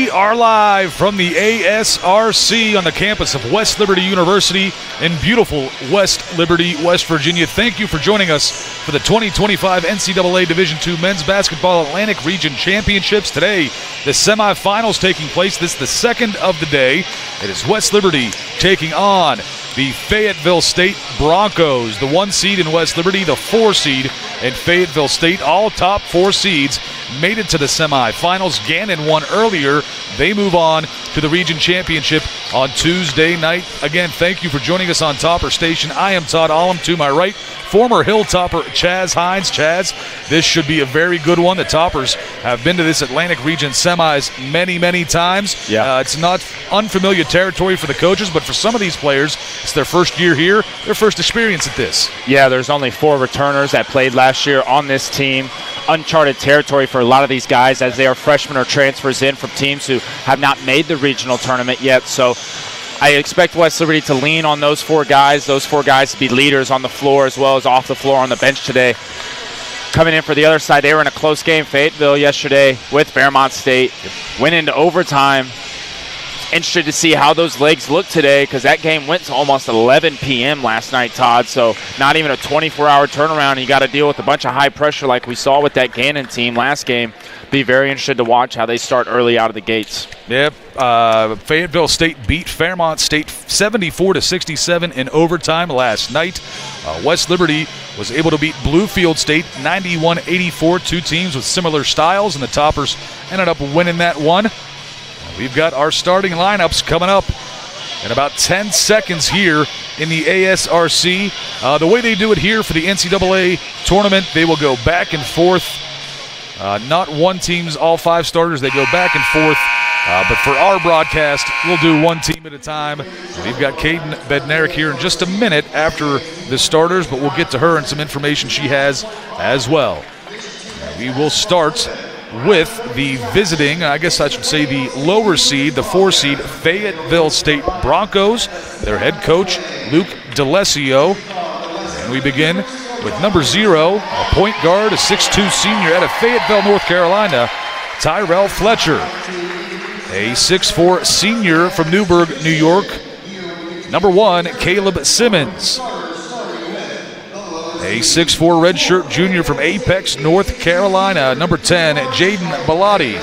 We are live from the ASRC on the campus of West Liberty University in beautiful West Liberty, West Virginia. Thank you for joining us for the 2025 NCAA Division II Men's Basketball Atlantic Region Championships. Today, the semifinals taking place. This is the second of the day. It is West Liberty taking on the Fayetteville State Broncos, the 1 seed in West Liberty, the 4 seed in Fayetteville State. All top 4 seeds made it to the semifinals. Gannon won earlier. They move on to the region championship on Tuesday night. Again, thank you for joining us on Topper Station. I am Todd Allum. To my right, former Hilltopper Chaz Hines. Chaz, this should be a very good one. The Toppers have been to this Atlantic region semis many, many times. Yeah. It's not unfamiliar territory for the coaches, but for some of these players, it's their first year here, their first experience at this. Yeah, there's only 4 returners that played last year on this team. Uncharted territory for a lot of these guys as they are freshmen or transfers in from teams who have not made the regional tournament yet. So I expect West Liberty to lean on those 4 guys to be leaders on the floor as well as off the floor on the bench today. Coming in for the other side, they were in a close game, Fayetteville, yesterday with Fairmont State. Went into overtime. Interested to see how those legs look today because that game went to almost 11 p.m. last night, Todd. So not even a 24-hour turnaround. You got to deal with a bunch of high pressure like we saw with that Gannon team last game. Be very interested to watch how they start early out of the gates. Yep. Fayetteville State beat Fairmont State 74-67 in overtime last night. West Liberty was able to beat Bluefield State 91-84. 2 teams with similar styles, and the Toppers ended up winning that one. We've got our starting lineups coming up in about 10 seconds here in the ASRC. The way they do it here for the NCAA tournament, they will go back and forth. Not one team's all 5 starters. They go back and forth. But for our broadcast, we'll do one team at a time. We've got Caden Bednarik here in just a minute after the starters, but we'll get to her and some information she has as well. We will start with the visiting, I guess I should say the lower seed, the 4 seed, Fayetteville State Broncos. Their head coach, Luke DeLessio. And we begin with number 0, a point guard, a 6'2 senior out of Fayetteville, North Carolina, Tyrell Fletcher. A 6'4 senior from Newburgh, New York, number 1, Caleb Simmons. A 6'4 redshirt junior from Apex, North Carolina, number 10, Jaden Bellotti.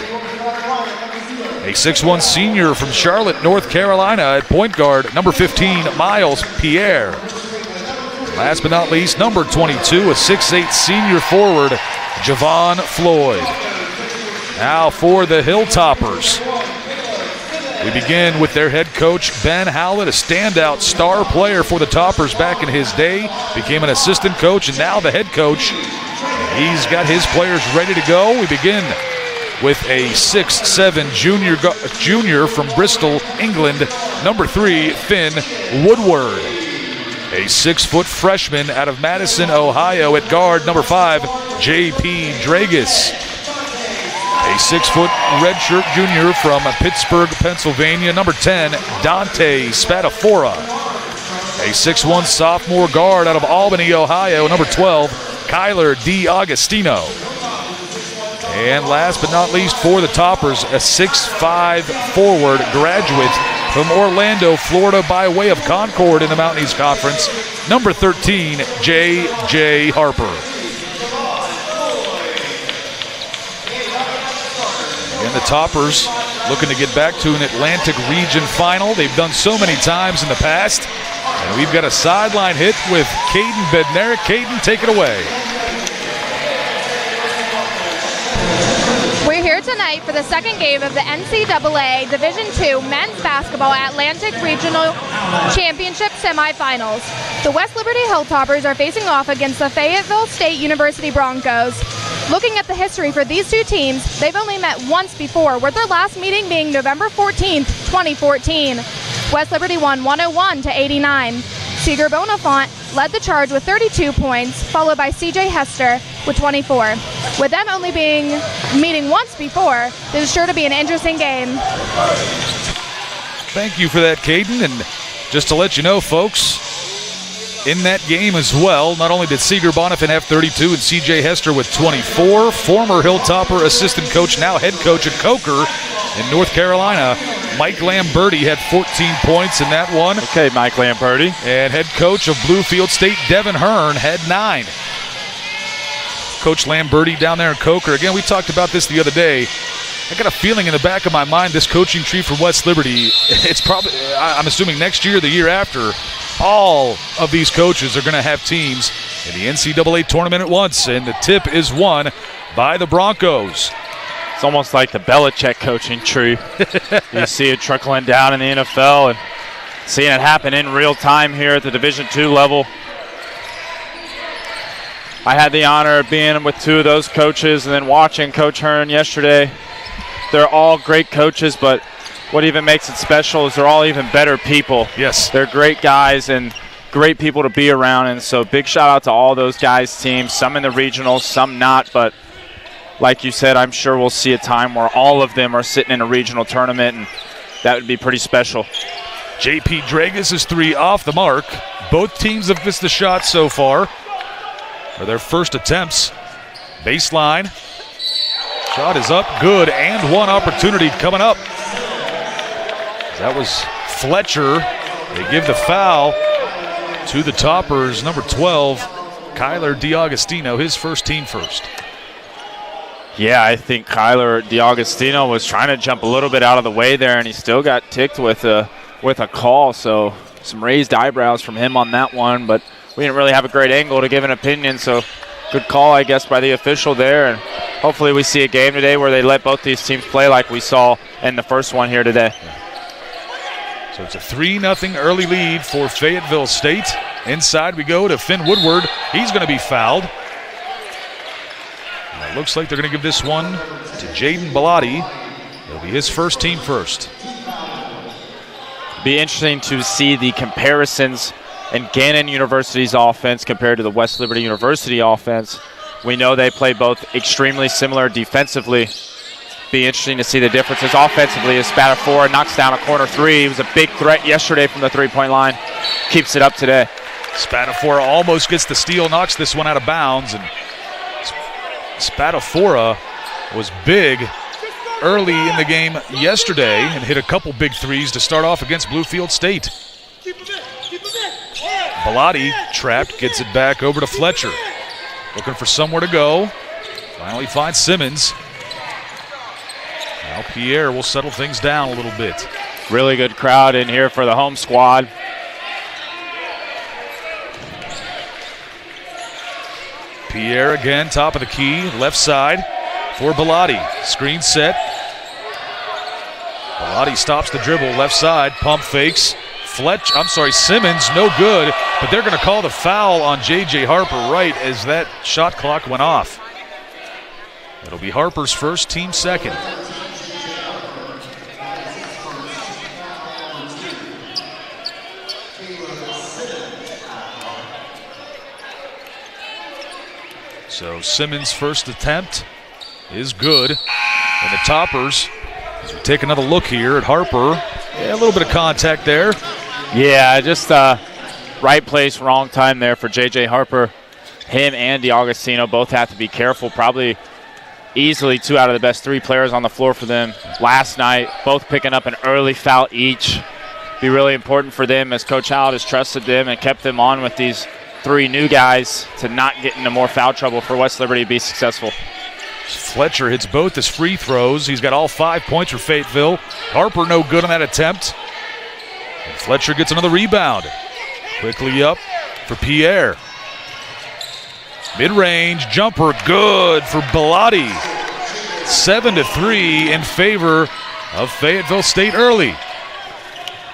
A 6'1 senior from Charlotte, North Carolina at point guard, number 15, Miles Pierre. Last but not least, number 22, a 6'8 senior forward, Javon Floyd. Now for the Hilltoppers. We begin with their head coach, Ben Howlett, a standout star player for the Toppers back in his day. Became an assistant coach and now the head coach. He's got his players ready to go. We begin with a 6'7 junior from Bristol, England, number 3, Finn Woodward. A 6-foot freshman out of Madison, Ohio at guard, number 5, J.P. Dragus. A 6-foot redshirt junior from Pittsburgh, Pennsylvania, number 10, Dante Spadafora. A 6'1 sophomore guard out of Albany, Ohio, number 12, Kyler DiAugustino. And last but not least for the Toppers, a 6'5 forward graduate from Orlando, Florida, by way of Concord in the Mountain East Conference, number 13, J.J. Harper. And the Toppers looking to get back to an Atlantic Region final. They've done so many times in the past. And we've got a sideline hit with Caden Bednarik. Caden, take it away. We're here tonight for the second game of the NCAA Division II Men's Basketball Atlantic Regional Championship semifinals. The West Liberty Hilltoppers are facing off against the Fayetteville State University Broncos. Looking at the history for these 2 teams, they've only met once before, with their last meeting being November 14th, 2014. West Liberty won 101-89. Seeger Bonifant led the charge with 32 points, followed by C.J. Hester with 24. With them only meeting once before, this is sure to be an interesting game. Thank you for that, Caden. And just to let you know, folks, in that game as well, not only did Seeger Bonifant have 32 and C.J. Hester with 24, former Hilltopper assistant coach, now head coach at Coker, in North Carolina. Mike Lamberti had 14 points in that one. Okay, Mike Lamberti. And head coach of Bluefield State, Devin Hearn, had 9. Coach Lamberti down there in Coker. Again, we talked about this the other day. I got a feeling in the back of my mind this coaching tree for West Liberty, it's probably, I'm assuming next year, the year after, all of these coaches are going to have teams in the NCAA tournament at once, and the tip is won by the Broncos. It's almost like the Belichick coaching tree. You see it trickling down in the NFL and seeing it happen in real time here at the Division II level. I had the honor of being with 2 of those coaches and then watching Coach Hearn yesterday. They're all great coaches, but what even makes it special is they're all even better people. Yes. They're great guys and great people to be around, and so big shout out to all those guys' teams, some in the regionals, some not, but like you said, I'm sure we'll see a time where all of them are sitting in a regional tournament, and that would be pretty special. J.P. Dragas' 3 off the mark. Both teams have missed the shot so far for their first attempts. Baseline. Shot is up, good, and one opportunity coming up. That was Fletcher. They give the foul to the Toppers, number 12, Kyler DiAugustino, his first team first. Yeah, I think Kyler DiAugustino was trying to jump a little bit out of the way there, and he still got ticked with a call, so some raised eyebrows from him on that one, but we didn't really have a great angle to give an opinion, so good call, I guess, by the official there, and hopefully we see a game today where they let both these teams play like we saw in the first one here today. So it's a 3-0 early lead for Fayetteville State. Inside we go to Finn Woodward. He's going to be fouled. And it looks like they're going to give this one to Jaden Bellotti. It'll be his first team first. Be interesting to see the comparisons in Gannon University's offense compared to the West Liberty University offense. We know they play both extremely similar defensively. Be interesting to see the differences offensively as Spatafora knocks down a corner 3. He was a big threat yesterday from the three-point line. Keeps it up today. Spatafora almost gets the steal, knocks this one out of bounds. And Spatafora was big early in the game yesterday and hit a couple big threes to start off against Bluefield State. Bellotti trapped, gets it back over to Fletcher. Looking for somewhere to go. Finally finds Simmons. Now Pierre will settle things down a little bit. Really good crowd in here for the home squad. Pierre again, top of the key, left side for Bellotti. Screen set. Bellotti stops the dribble, left side, pump fakes. Simmons, no good, but they're going to call the foul on J.J. Harper right as that shot clock went off. It'll be Harper's first, team second. So Simmons' first attempt is good. And the Toppers, as we take another look here at Harper, a little bit of contact there. Yeah, just right place, wrong time there for J.J. Harper. Him and DiAugustino both have to be careful. Probably easily 2 out of the best 3 players on the floor for them last night, both picking up an early foul each. Be really important for them as Coach Howard has trusted them and kept them on with these 3 new guys to not get into more foul trouble for West Liberty to be successful. Fletcher hits both his free throws. He's got all 5 points for Fayetteville. Harper no good on that attempt. And Fletcher gets another rebound. Quickly up for Pierre. Mid-range jumper, good for Bellotti. 7-3 in favor of Fayetteville State early.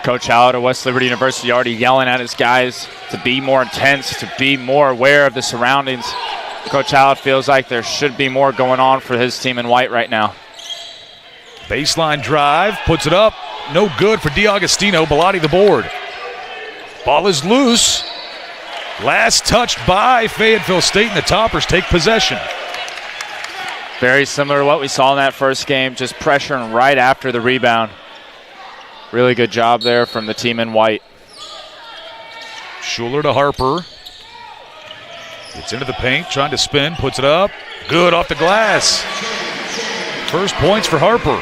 Coach Howard at West Liberty University already yelling at his guys to be more intense, to be more aware of the surroundings. Coach Howard feels like there should be more going on for his team in white right now. Baseline drive, puts it up. No good for DiAugustino. Bellotti the board. Ball is loose. Last touched by Fayetteville State, and the Toppers take possession. Very similar to what we saw in that first game, just pressuring right after the rebound. Really good job there from the team in white. Schuler to Harper. Gets into the paint, trying to spin, puts it up. Good off the glass. First points for Harper.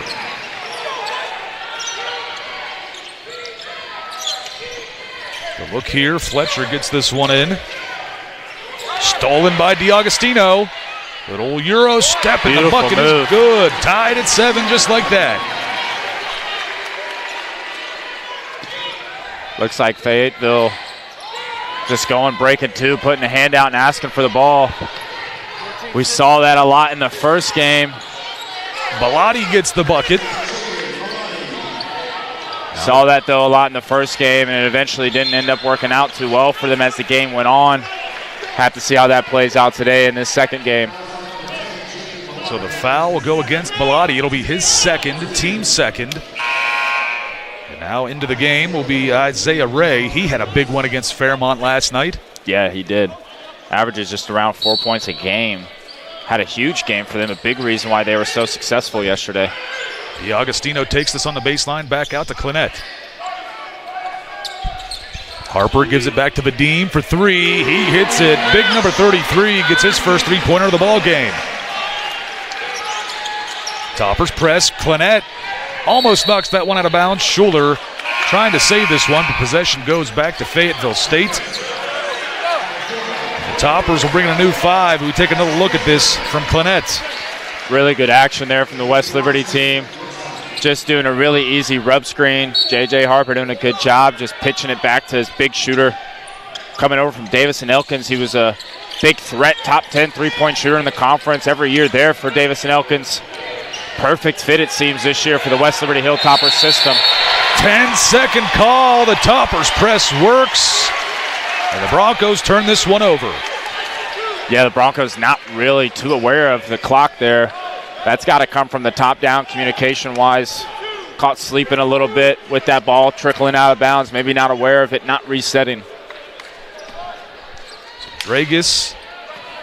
So look here, Fletcher gets this one in. Stolen by DiAgostino. Little Euro step and the bucket is good. Tied at 7 just like that. Looks like Fayetteville just going, breaking 2, putting a hand out and asking for the ball. We saw that a lot in the first game. Bellotti gets the bucket. Saw that, though, a lot in the first game, and it eventually didn't end up working out too well for them as the game went on. Have to see how that plays out today in this second game. So the foul will go against Bellotti. It'll be his second, team second. And now into the game will be Isaiah Ray. He had a big one against Fairmont last night. Yeah, he did. Averages just around 4 points a game. Had a huge game for them, a big reason why they were so successful yesterday. DiAgostino takes this on the baseline, back out to Clinette. Harper gives it back to Vadim for 3. He hits it. Big number 33 gets his first three-pointer of the ball game. Toppers press. Clinette almost knocks that one out of bounds. Schuler trying to save this one, but possession goes back to Fayetteville State. The Toppers will bring in a new 5. We take another look at this from Clinette. Really good action there from the West Liberty team. Just doing a really easy rub screen. J.J. Harper doing a good job, just pitching it back to his big shooter. Coming over from Davison Elkins, he was a big threat, top 10 three-point shooter in the conference every year there for Davison Elkins. Perfect fit, it seems, this year for the West Liberty Hilltoppers system. 10-second call. The Toppers press works. And the Broncos turn this one over. Yeah, the Broncos not really too aware of the clock there. That's got to come from the top down communication-wise. Caught sleeping a little bit with that ball trickling out of bounds, maybe not aware of it, not resetting. Dragus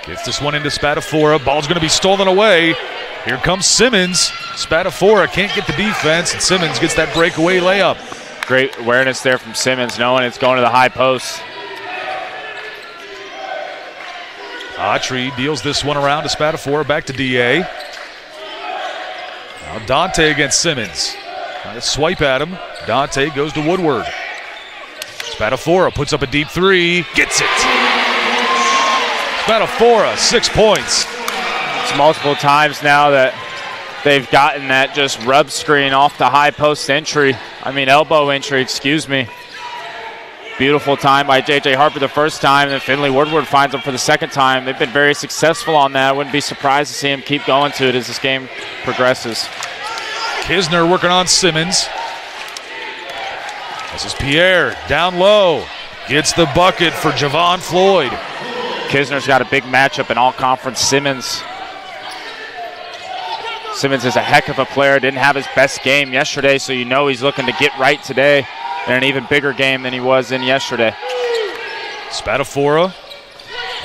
gets this one into Spatafora. Ball's going to be stolen away. Here comes Simmons. Spatafora can't get the defense, and Simmons gets that breakaway layup. Great awareness there from Simmons, knowing it's going to the high post. Autry deals this one around to Spatafora, back to D.A. Now Dante against Simmons. Trying to swipe at him. Dante goes to Woodward. Spatafora puts up a deep 3. Gets it. Spatafora, 6 points. It's multiple times now that they've gotten that just rub screen off the high post elbow entry, excuse me. Beautiful time by J.J. Harper the first time, and then Finley Woodward finds him for the second time. They've been very successful on that. Wouldn't be surprised to see him keep going to it as this game progresses. Kisner working on Simmons. This is Pierre down low. Gets the bucket for Javon Floyd. Kisner's got a big matchup in all-conference. Simmons is a heck of a player. Didn't have his best game yesterday, so you know he's looking to get right today in an even bigger game than he was in yesterday. Spatafora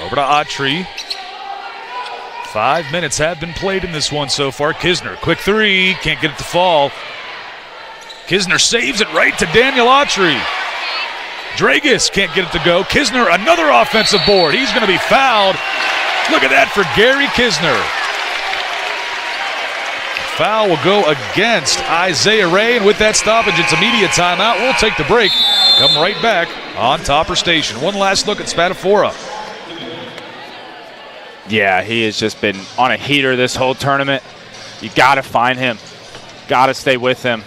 over to Autry. 5 minutes have been played in this one so far. Kisner, quick 3, can't get it to fall. Kisner saves it right to Daniel Autry. Dragus can't get it to go. Kisner, another offensive board. He's going to be fouled. Look at that for Gary Kisner. Foul will go against Isaiah Ray, and with that stoppage, it's immediate timeout. We'll take the break. Come right back on Topper Station. One last look at Spatafora. Yeah, he has just been on a heater this whole tournament. You got to find him. Got to stay with him.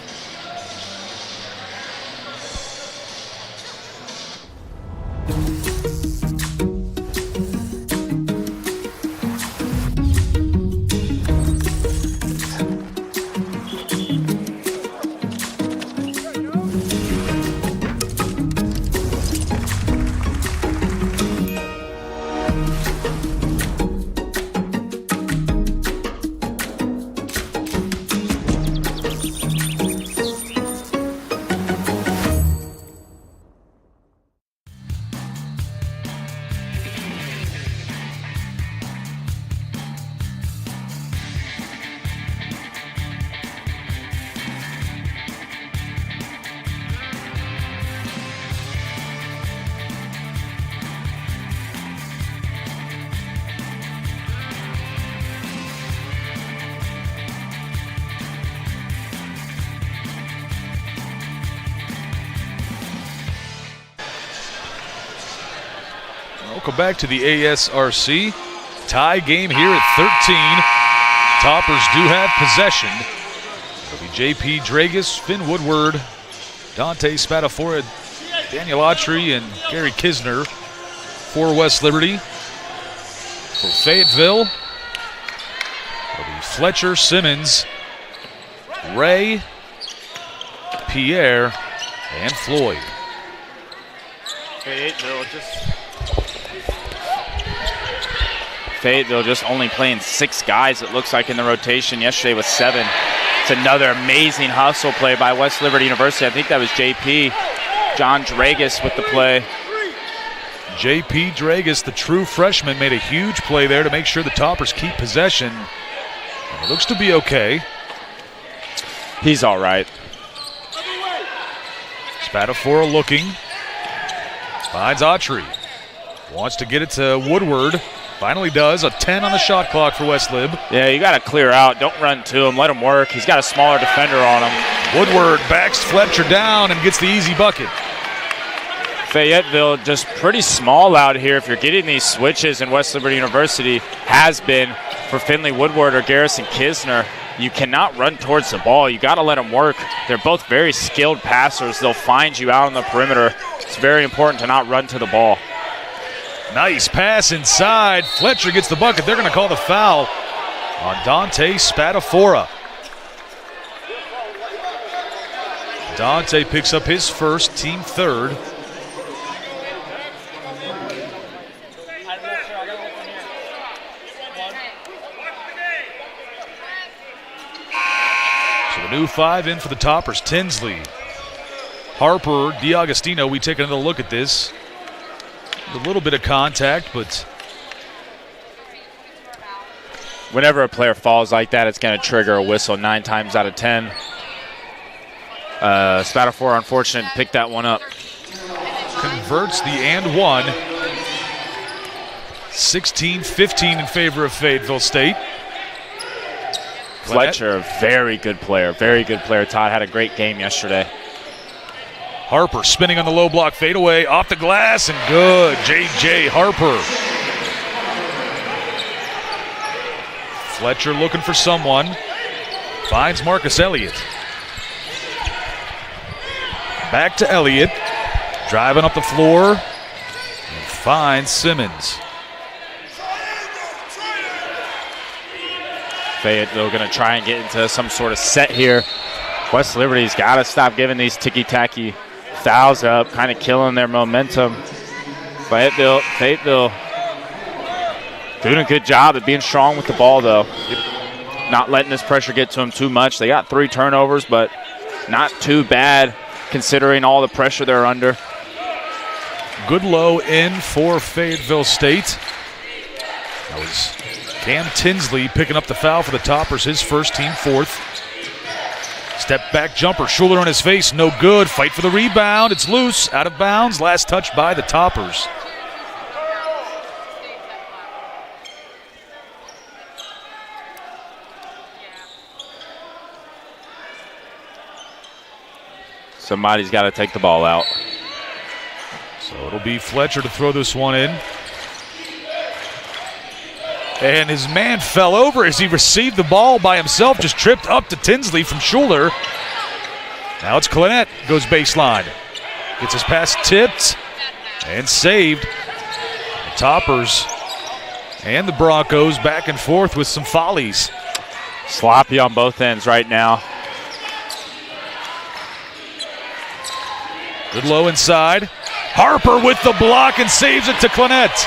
Welcome back to the ASRC. Tie game here at 13. Toppers do have possession. It'll be J.P. Dragus, Finn Woodward, Dante Spadafora, Daniel Autry, and Gary Kisner for West Liberty. For Fayetteville, it'll be Fletcher, Simmons, Ray, Pierre, and Floyd. Fayetteville just only playing 6 guys, it looks like, in the rotation. Yesterday was 7. It's another amazing hustle play by West Liberty University. I think that was JP. John Dragus with the play. J.P. Dragus, the true freshman, made a huge play there to make sure the Toppers keep possession. And it looks to be okay. He's all right. Spadafora looking. Finds Autry. Wants to get it to Woodward. Finally does. A 10 on the shot clock for West Lib. Yeah, you got to clear out. Don't run to him. Let him work. He's got a smaller defender on him. Woodward backs Fletcher down and gets the easy bucket. Fayetteville just pretty small out here. If you're getting these switches, and West Liberty University has been for Finley Woodward or Garrison Kisner, you cannot run towards the ball. You got to let them work. They're both very skilled passers. They'll find you out on the perimeter. It's very important to not run to the ball. Nice pass inside. Fletcher gets the bucket. They're going to call the foul on Dante Spadafora. Dante picks up his first, team third. So the new 5 in for the Toppers. Tinsley, Harper, DiAgostino. We take another look at this. A little bit of contact, but whenever a player falls like that, it's going to trigger a whistle 9 times out of 10. Spadafora, unfortunate, picked that one up. Converts the and one. 16-15 in favor of Fayetteville State. Fletcher, very good player. Very good player. Todd had a great game yesterday. Harper spinning on the low block fadeaway, off the glass, and good. J.J. Harper. Fletcher looking for someone. Finds Marcus Elliott. Back to Elliott. Driving up the floor. And finds Simmons. Fayetteville going to try and get into some sort of set here. West Liberty's got to stop giving these ticky-tacky fouls up, kind of killing their momentum. Fayetteville doing a good job of being strong with the ball, though. Not letting this pressure get to them too much. They got 3 turnovers, but not too bad considering all the pressure they're under. Good low in for Fayetteville State. That was Cam Tinsley picking up the foul for the Toppers, his first, team 4th. Step back jumper, Schuler on his face, no good. Fight for the rebound, it's loose, out of bounds. Last touch by the Toppers. Somebody's got to take the ball out. So it'll be Fletcher to throw this one in. And his man fell over as he received the ball by himself, just tripped up to Tinsley from Schuler. Now it's Clinette, goes baseline. Gets his pass tipped and saved. The Toppers and the Broncos back and forth with some follies. Sloppy on both ends right now. Good low inside. Harper with the block and saves it to Clinette.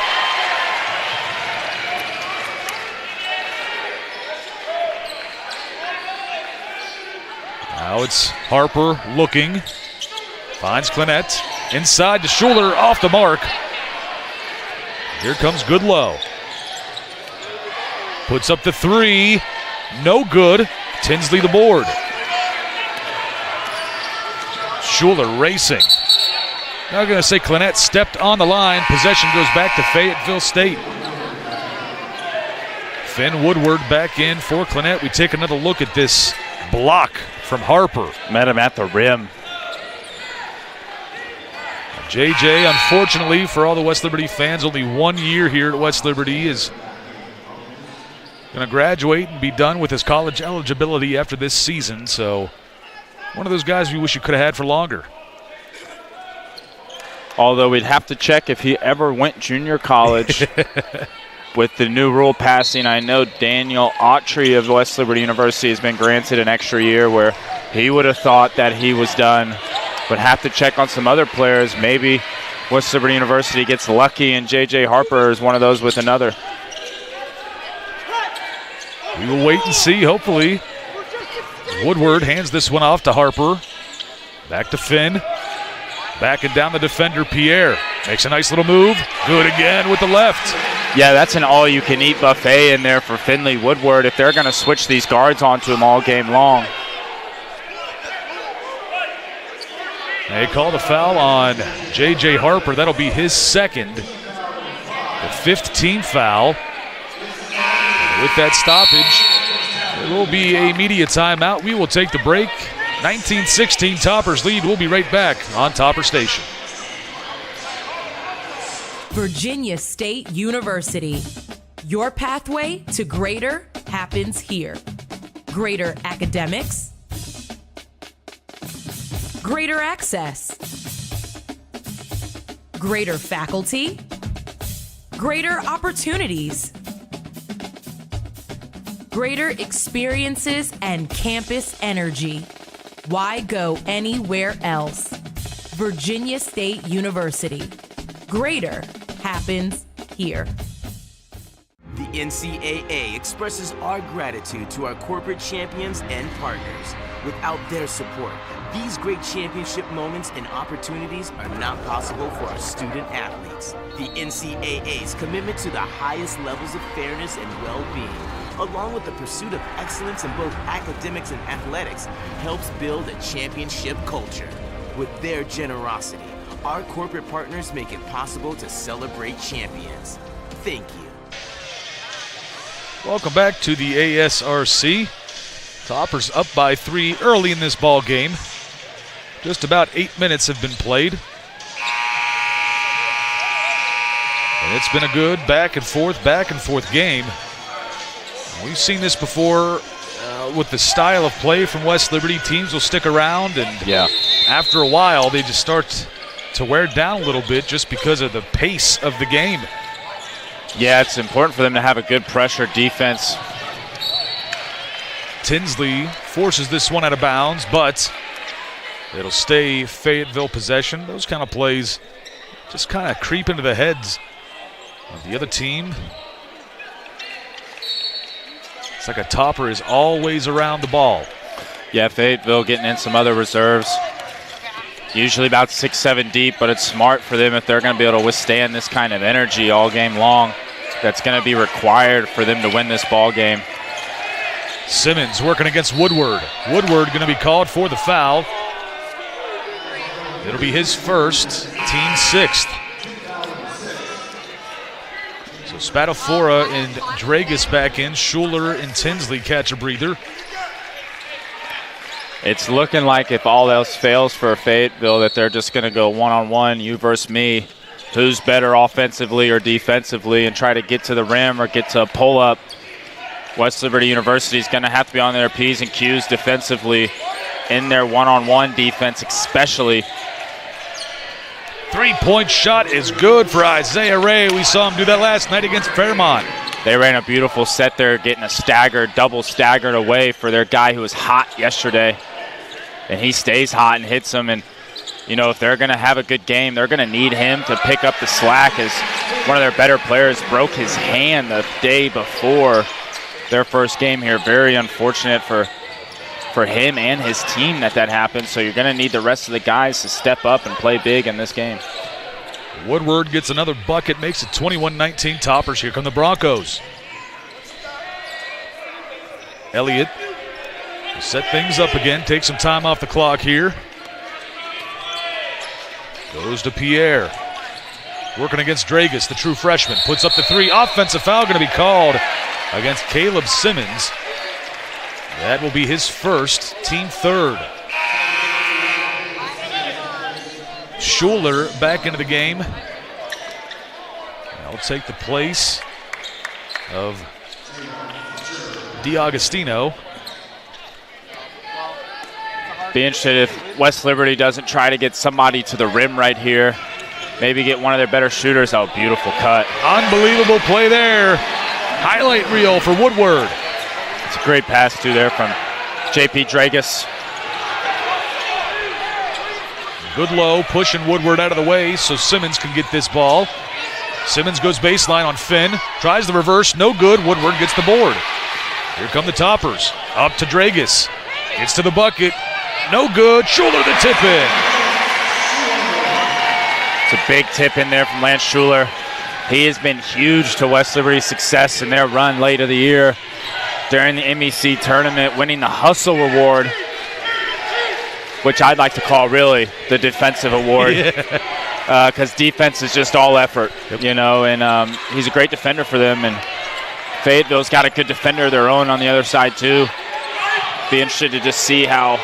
Now it's Harper looking. Finds Clinette. Inside to Schuler, off the mark. Here comes Goodlow. Puts up the 3. No good. Tinsley the board. Schuler racing. Now I'm going to say Clinette stepped on the line. Possession goes back to Fayetteville State. Finn Woodward back in for Clinette. We take another look at this block from Harper. Met him at the rim. JJ, unfortunately for all the West Liberty fans, only 1 year here at West Liberty, is going to graduate and be done with his college eligibility after this season. So one of those guys we wish you could have had for longer. Although we'd have to check if he ever went junior college with the new rule passing. I know Daniel Autry of West Liberty University has been granted an extra year where he would have thought that he was done, but have to check on some other players. Maybe West Liberty University gets lucky and J.J. Harper is one of those with another. We will wait and see, hopefully. Woodward hands this one off to Harper. Back to Finn. Backing down the defender, Pierre. Makes a nice little move. Good again with the left. Yeah, that's an all-you-can-eat buffet in there for Finley Woodward if they're going to switch these guards onto him all game long. They call the foul on J.J. Harper. That'll be his second. The 5th team foul. With that stoppage, it will be a media timeout. We will take the break. 19-16 Toppers lead. We'll be right back on Topper Station. Virginia State University. Your pathway to greater happens here. Greater academics. Greater access. Greater faculty. Greater opportunities. Greater experiences and campus energy. Why go anywhere else? Virginia State University. Greater happens here. The NCAA expresses our gratitude to our corporate champions and partners. Without their support, these great championship moments and opportunities are not possible for our student athletes. The NCAA's commitment to the highest levels of fairness and well-being, along with the pursuit of excellence in both academics and athletics, helps build a championship culture. With their generosity, our corporate partners make it possible to celebrate champions. Thank you. Welcome back to the ASRC. Toppers up by 3 early in this ball game. Just about 8 minutes have been played. And it's been a good back and forth game. We've seen this before with the style of play from West Liberty. Teams will stick around, and after a while they just start to wear down a little bit just because of the pace of the game. Yeah, it's important for them to have a good pressure defense. Tinsley forces this one out of bounds, but it'll stay Fayetteville possession. Those kind of plays just kind of creep into the heads of the other team. It's like a Topper is always around the ball. Yeah, Fayetteville getting in some other reserves. Usually about 6-7 deep, but it's smart for them if they're going to be able to withstand this kind of energy all game long. That's going to be required for them to win this ball game. Simmons working against Woodward. Woodward going to be called for the foul. It'll be his first, team 6th. So Spatafora and Dragus back in. Schuler and Tinsley catch a breather. It's looking like if all else fails for Fayetteville that they're just going to go one-on-one, you versus me. Who's better offensively or defensively, and try to get to the rim or get to a pull-up. West Liberty University is going to have to be on their P's and Q's defensively in their one-on-one defense especially. 3-point shot is good for Isaiah Ray. We saw him do that last night against Fairmont. They ran a beautiful set there, getting a double staggered away for their guy who was hot yesterday. And he stays hot and hits them. And, you know, if they're going to have a good game, they're going to need him to pick up the slack, as one of their better players broke his hand the day before their first game here. Very unfortunate for him and his team that happened. So you're going to need the rest of the guys to step up and play big in this game. Woodward gets another bucket, makes it 21-19 Toppers. Here come the Broncos. Elliott will set things up again, take some time off the clock here. Goes to Pierre. Working against Dragus, the true freshman. Puts up the 3. Offensive foul going to be called against Caleb Simmons. That will be his first, team 3rd. Schuler back into the game. I'll take the place of DiAgostino. Be interested if West Liberty doesn't try to get somebody to the rim right here. Maybe get one of their better shooters. Oh, beautiful cut. Unbelievable play there. Highlight reel for Woodward. It's a great pass, too, there from J.P. Dragus. Good low, pushing Woodward out of the way so Simmons can get this ball. Simmons goes baseline on Finn. Tries the reverse, no good. Woodward gets the board. Here come the Toppers. Up to Dragus. Gets to the bucket. No good. Schuler the tip in. It's a big tip in there from Lance Schuler. He has been huge to West Liberty's success in their run late of the year during the MEC tournament, winning the Hustle Award, which I'd like to call really the defensive award, because defense is just all effort, you know, and he's a great defender for them, and Fayetteville's got a good defender of their own on the other side too. Be interested to just see how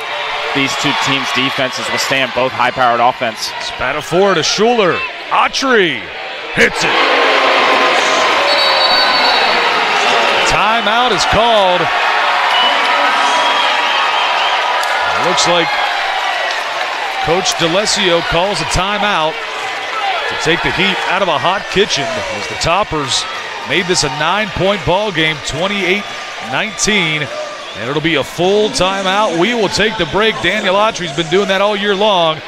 these two teams' defenses will stand both high-powered offense. Spatafor to Schuler. Autry hits it. Timeout is called. It looks like Coach DeLessio calls a timeout to take the heat out of a hot kitchen as the Toppers made this a 9-point ball game, 28-19, and it'll be a full timeout. We will take the break. Daniel Autry's been doing that all year long.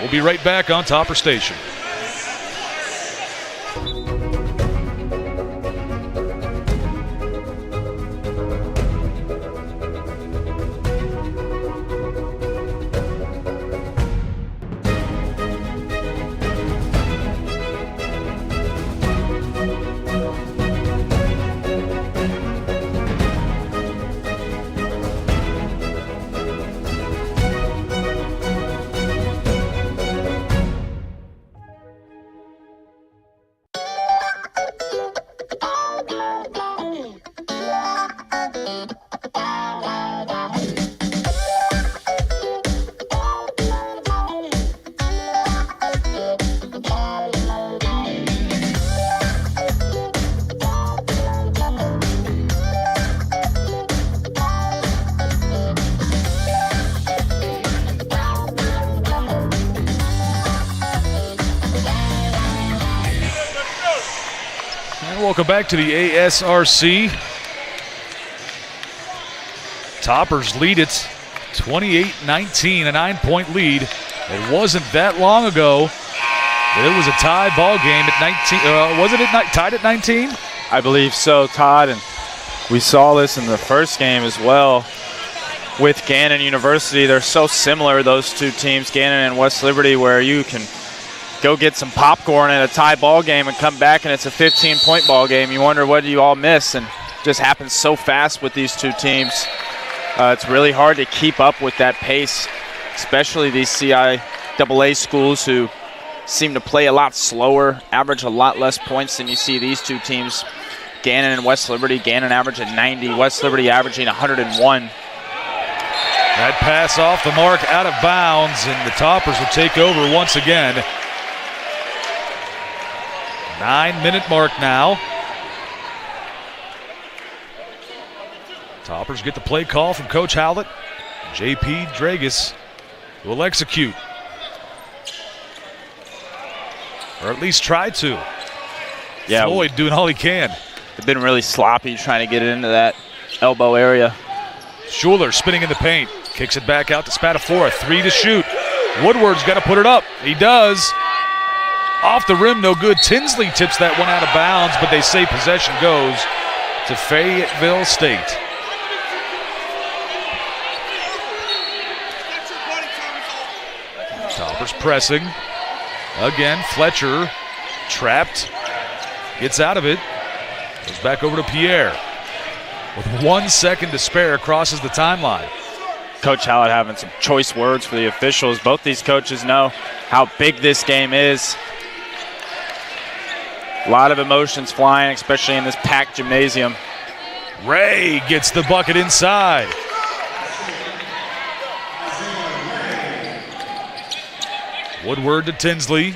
We'll be right back on Topper Station. Welcome back to the ASRC. Toppers lead it 28-19, a 9-point lead. It wasn't that long ago that it was a tie ball game at 19. Was it tied at 19? I believe so, Todd. And we saw this in the first game as well with Gannon University. They're so similar, those two teams, Gannon and West Liberty, where you can go get some popcorn at a tie ball game and come back and it's a 15-point ball game. You wonder what you all miss, and it just happens so fast with these two teams. It's really hard to keep up with that pace, especially these CIAA schools who seem to play a lot slower, average a lot less points than you see these two teams. Gannon and West Liberty. Gannon averaging 90, West Liberty averaging 101. That pass off the mark, out of bounds, and the Toppers will take over once again. 9-minute mark now. Toppers get the play call from Coach Howlett. J.P. Dragus will execute. Or at least try to. Yeah, Floyd doing all he can. They've been really sloppy trying to get it into that elbow area. Schuler spinning in the paint. Kicks it back out to Spatafor. 3 to shoot. Woodward's got to put it up. He does. Off the rim, no good. Tinsley tips that one out of bounds, but they say possession goes to Fayetteville State. Toppers pressing. Again, Fletcher trapped. Gets out of it. Goes back over to Pierre. With 1 second to spare, crosses the timeline. Coach Howlett having some choice words for the officials. Both these coaches know how big this game is. A lot of emotions flying, especially in this packed gymnasium. Ray gets the bucket inside. Woodward to Tinsley.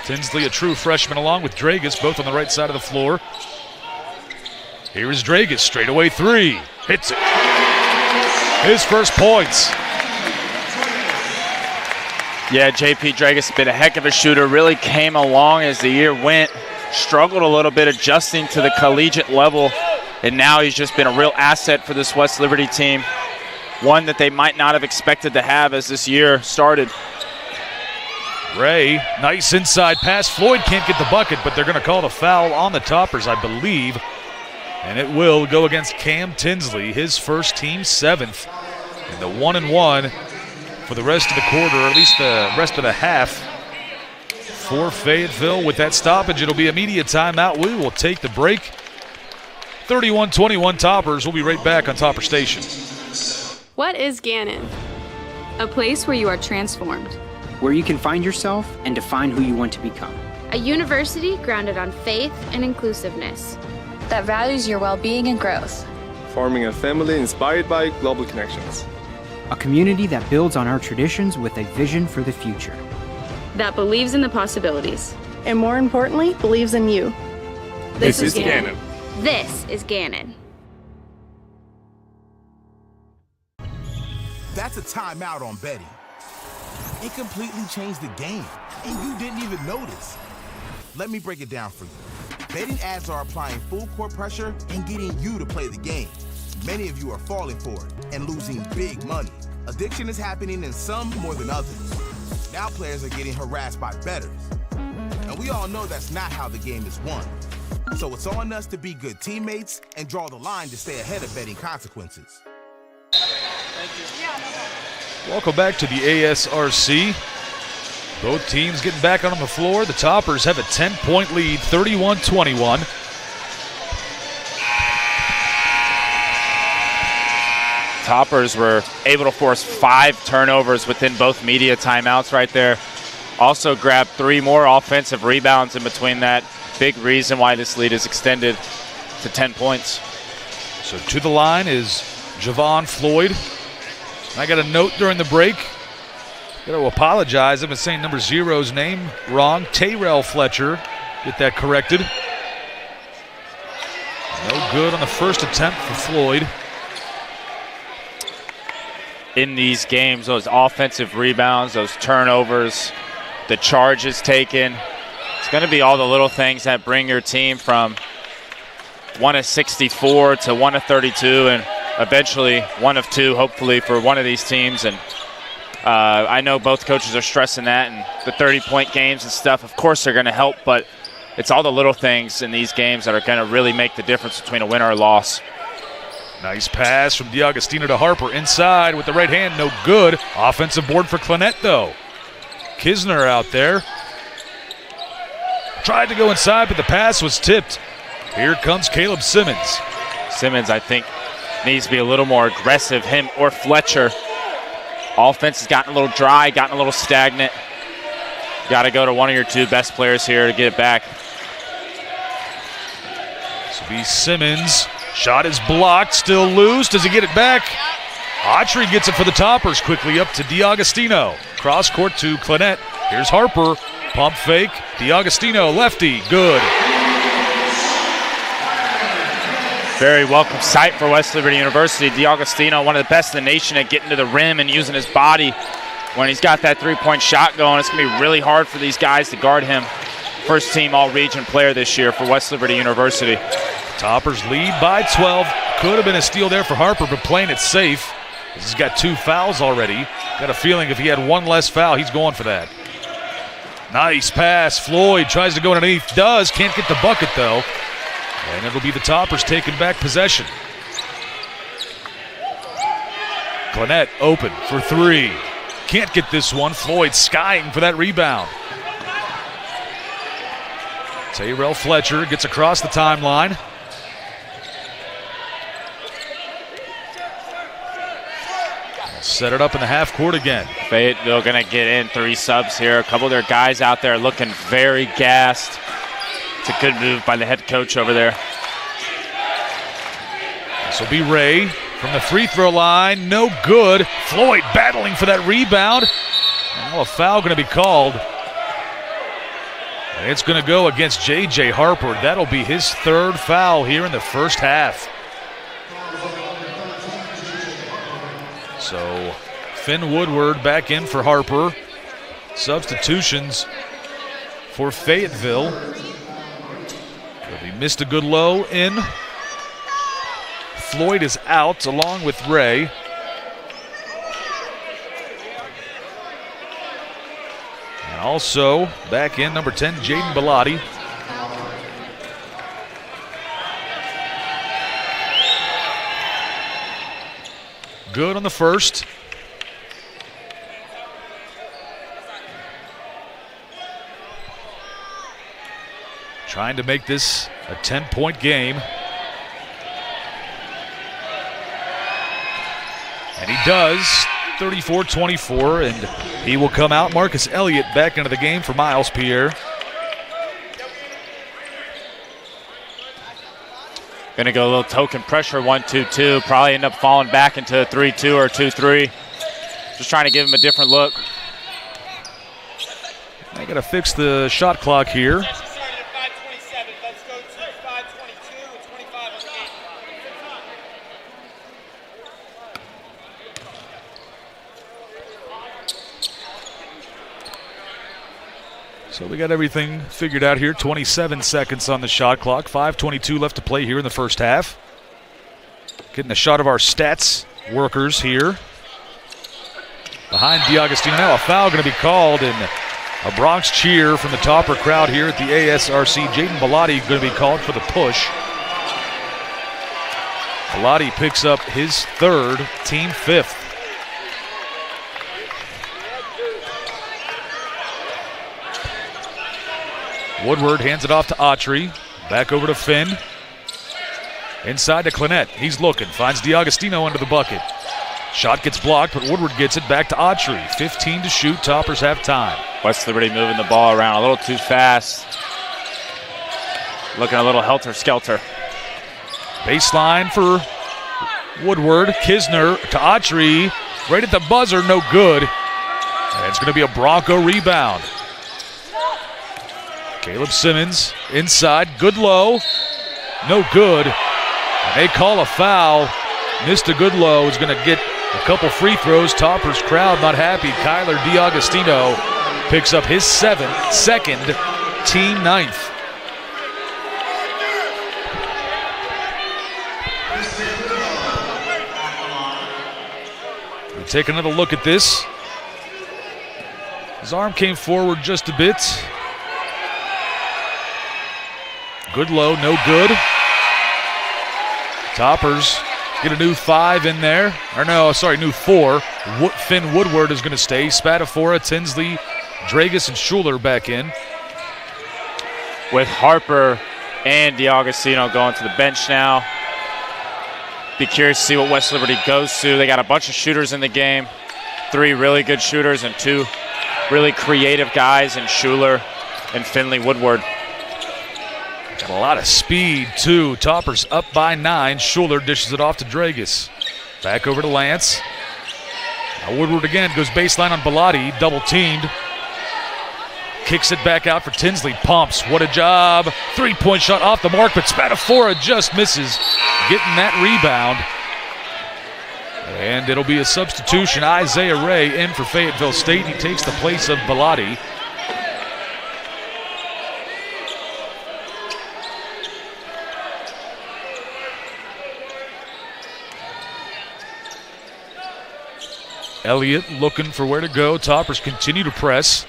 Tinsley, a true freshman, along with Dragus, both on the right side of the floor. Here is Dragus, straightaway three. Hits it. His first points. Yeah, JP Dragus has been a heck of a shooter. Really came along as the year went. Struggled a little bit adjusting to the collegiate level. And now he's just been a real asset for this West Liberty team. One that they might not have expected to have as this year started. Ray, nice inside pass. Floyd can't get the bucket, but they're going to call the foul on the Toppers, I believe. And it will go against Cam Tinsley, his first team 7th. And the 1-1 for the rest of the quarter, or at least the rest of the half. For Fayetteville with that stoppage, it'll be immediate timeout. We will take the break. 31-21 Toppers. We'll be right back on Topper Station. What is Gannon? A place where you are transformed. Where you can find yourself and define who you want to become. A university grounded on faith and inclusiveness. That values your well-being and growth. Forming a family inspired by global connections. A community that builds on our traditions with a vision for the future. That believes in the possibilities. And more importantly, believes in you. This is Gannon. This is Gannon. That's a timeout on betting. It completely changed the game, and you didn't even notice. Let me break it down for you. Betting ads are applying full court pressure and getting you to play the game. Many of you are falling for it and losing big money. Addiction is happening in some more than others. Now players are getting harassed by bettors. And we all know that's not how the game is won. So it's on us to be good teammates and draw the line to stay ahead of betting consequences. Welcome back to the ASRC. Both teams getting back on the floor. The Toppers have a 10-point lead, 31-21. Toppers were able to force 5 turnovers within both media timeouts right there. Also grabbed 3 more offensive rebounds in between that. Big reason why this lead is extended to 10 points. So to the line is Javon Floyd. I got a note during the break. Got to apologize. I've been saying number 0's name wrong. Tayrell Fletcher. Get that corrected. No good on the first attempt for Floyd. In these games, those offensive rebounds, those turnovers, the charges taken, it's going to be all the little things that bring your team from 1 of 64 to 1 of 32 and eventually 1 of 2, hopefully, for one of these teams. And I know both coaches are stressing that, and the 30-point games and stuff, of course, they're going to help, but it's all the little things in these games that are going to really make the difference between a win or a loss. Nice pass from D'Agostino to Harper inside with the right hand, no good. Offensive board for Clinette, though. Kisner out there. Tried to go inside, but the pass was tipped. Here comes Caleb Simmons. Simmons, I think, needs to be a little more aggressive, him or Fletcher. Offense has gotten a little dry, gotten a little stagnant. Got to go to one of your 2 best players here to get it back. This will be Simmons. Shot is blocked, still loose. Does he get it back? Autry gets it for the Toppers, quickly up to D'Agostino. Cross court to Clinette. Here's Harper. Pump fake. D'Agostino, lefty, good. Very welcome sight for West Liberty University. D'Agostino, one of the best in the nation at getting to the rim and using his body. When he's got that 3-point shot going, it's going to be really hard for these guys to guard him. First team all-region player this year for West Liberty University. Toppers lead by 12. Could have been a steal there for Harper, but playing it safe. He's got 2 fouls already. Got a feeling if he had 1 less foul, he's going for that. Nice pass. Floyd tries to go underneath. Does. Can't get the bucket, though. And it'll be the Toppers taking back possession. Clinette open for 3. Can't get this one. Floyd skying for that rebound. Tayrell Fletcher gets across the timeline. Set it up in the half court again. Fayetteville going to get in 3 subs here. A couple of their guys out there looking very gassed. It's a good move by the head coach over there. This will be Ray from the free throw line. No good. Floyd battling for that rebound. Now a foul going to be called. And it's going to go against J.J. Harper. That'll be his third foul here in the first half. So Finn Woodward back in for Harper. Substitutions for Fayetteville. It'll be Mr. Goodlow in. Floyd is out along with Ray. And also back in number 10, Jaden Bellotti. Good on the first. Trying to make this a 10-point game. And he does, 34-24, and he will come out. Marcus Elliott back into the game for Miles Pierre. Gonna go a little token pressure, 1-2-2. Probably end up falling back into a 3-2 or 2-3. Just trying to give him a different look. They gotta fix the shot clock here. So we got everything figured out here. 27 seconds on the shot clock. 5:22 left to play here in the first half. Getting a shot of our stats workers here. Behind DiAgostino now. A foul going to be called, and a Bronx cheer from the Topper crowd here at the ASRC. Jaden Bellotti going to be called for the push. Bellotti picks up his third, team fifth. Woodward hands it off to Autry. Back over to Finn. Inside to Clinette. He's looking. Finds DiAgostino under the bucket. Shot gets blocked, but Woodward gets it back to Autry. 15 to shoot. Toppers have time. West Liberty moving the ball around a little too fast. Looking a little helter-skelter. Baseline for Woodward. Kisner to Autry. Right at the buzzer. No good. And it's going to be a Bronco rebound. Caleb Simmons inside, Goodlow, no good. And they call a foul. Mr. Goodlow is going to get a couple free throws. Toppers crowd not happy. Kyler DiAgostino picks up his second, team ninth. We take another look at this. His arm came forward just a bit. Goodlow, no good. Toppers get a new 5 in there. Or no, sorry, new 4. Finn Woodward is going to stay. Spadafora, Tinsley, Dragus, and Schuler back in. With Harper and DiAgostino going to the bench now. Be curious to see what West Liberty goes to. They got a bunch of shooters in the game. 3 really good shooters and 2 really creative guys in Schuler and Finley Woodward. Got a lot of speed, too. Toppers up by 9. Schuler dishes it off to Dragus. Back over to Lance. Now Woodward again goes baseline on Bellotti. Double-teamed. Kicks it back out for Tinsley. Pumps. What a job. 3-point shot off the mark, but Spadafora just misses getting that rebound. And it'll be a substitution. Isaiah Ray in for Fayetteville State. He takes the place of Bellotti. Elliott looking for where to go. Toppers continue to press.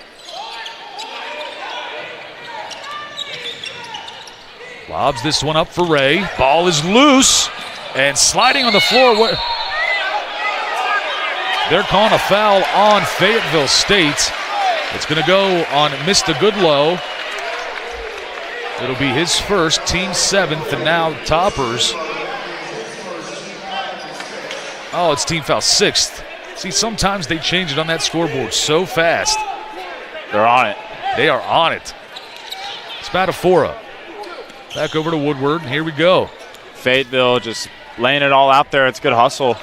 Lobs this one up for Ray. Ball is loose and sliding on the floor. They're calling a foul on Fayetteville State. It's going to go on Mr. Goodlow. It'll be his first, team 7th, and now Toppers. Oh, it's team foul 6th. See, sometimes they change it on that scoreboard so fast. They're on it. They are on it. Spadafora. Back over to Woodward. Here we go. Fayetteville just laying it all out there. It's good hustle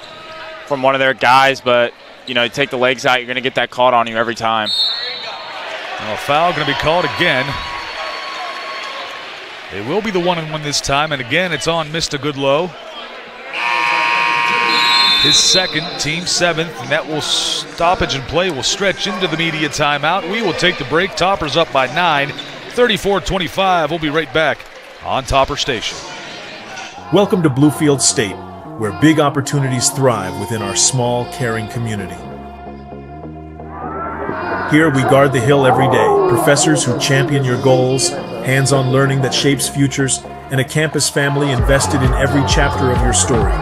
from one of their guys, but you take the legs out, you're going to get that called on you every time. Well, foul going to be called again. It will be the 1-and-1 this time, and again, it's on Mr. Goodlow. His second, team 7th, and that will stoppage and play will stretch into the media timeout. We will take the break. Toppers up by 9, 34-25. We'll be right back on Topper Station. Welcome to Bluefield State, where big opportunities thrive within our small, caring community. Here we guard the hill every day, professors who champion your goals, hands-on learning that shapes futures, and a campus family invested in every chapter of your story.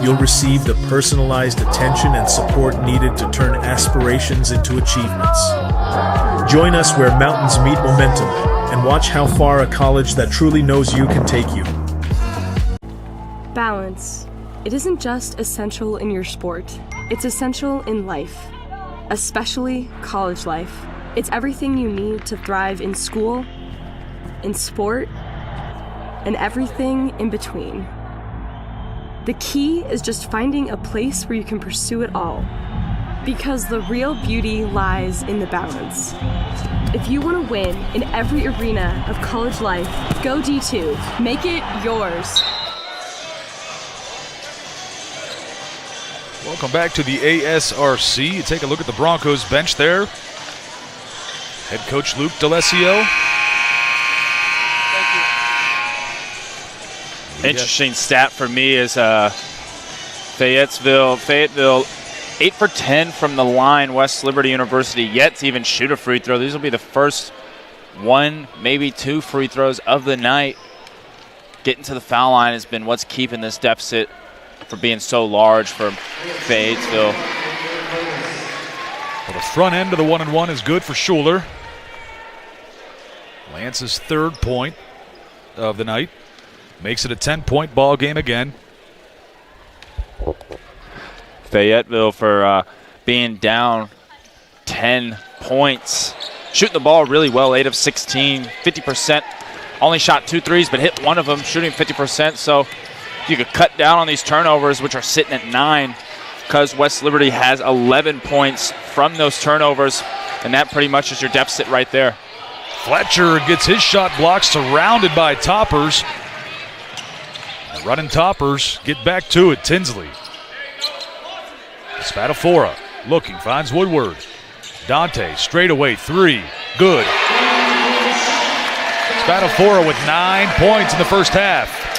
You'll receive the personalized attention and support needed to turn aspirations into achievements. Join us where mountains meet momentum and watch how far a college that truly knows you can take you. Balance. It isn't just essential in your sport, it's essential in life, especially college life. It's everything you need to thrive in school, in sport, and everything in between. The key is just finding a place where you can pursue it all, because the real beauty lies in the balance. If you want to win in every arena of college life, go D2. Make it yours. Welcome back to the ASRC. You take a look at the Broncos bench there. Head coach Luke DeLessio. Interesting stat for me is Fayetteville 8 for 10 from the line. West Liberty University yet to even shoot a free throw. These will be the first 1, maybe 2 free throws of the night. Getting to the foul line has been what's keeping this deficit from being so large for Fayetteville. Well, the front end of the 1-and-1 is good for Schuler. Lance's 3rd point of the night. Makes it a 10-point ball game again. Fayetteville for being down 10 points. Shooting the ball really well, 8 of 16, 50%. Only shot 2 threes, but hit 1 of them, shooting 50%. So you could cut down on these turnovers, which are sitting at 9, because West Liberty has 11 points from those turnovers, and that pretty much is your deficit right there. Fletcher gets his shot blocked, surrounded by Toppers. The running Toppers get back to it. Tinsley. Spatafora looking, finds Woodward. Dante, straight away, 3, good. Spatafora with 9 points in the first half.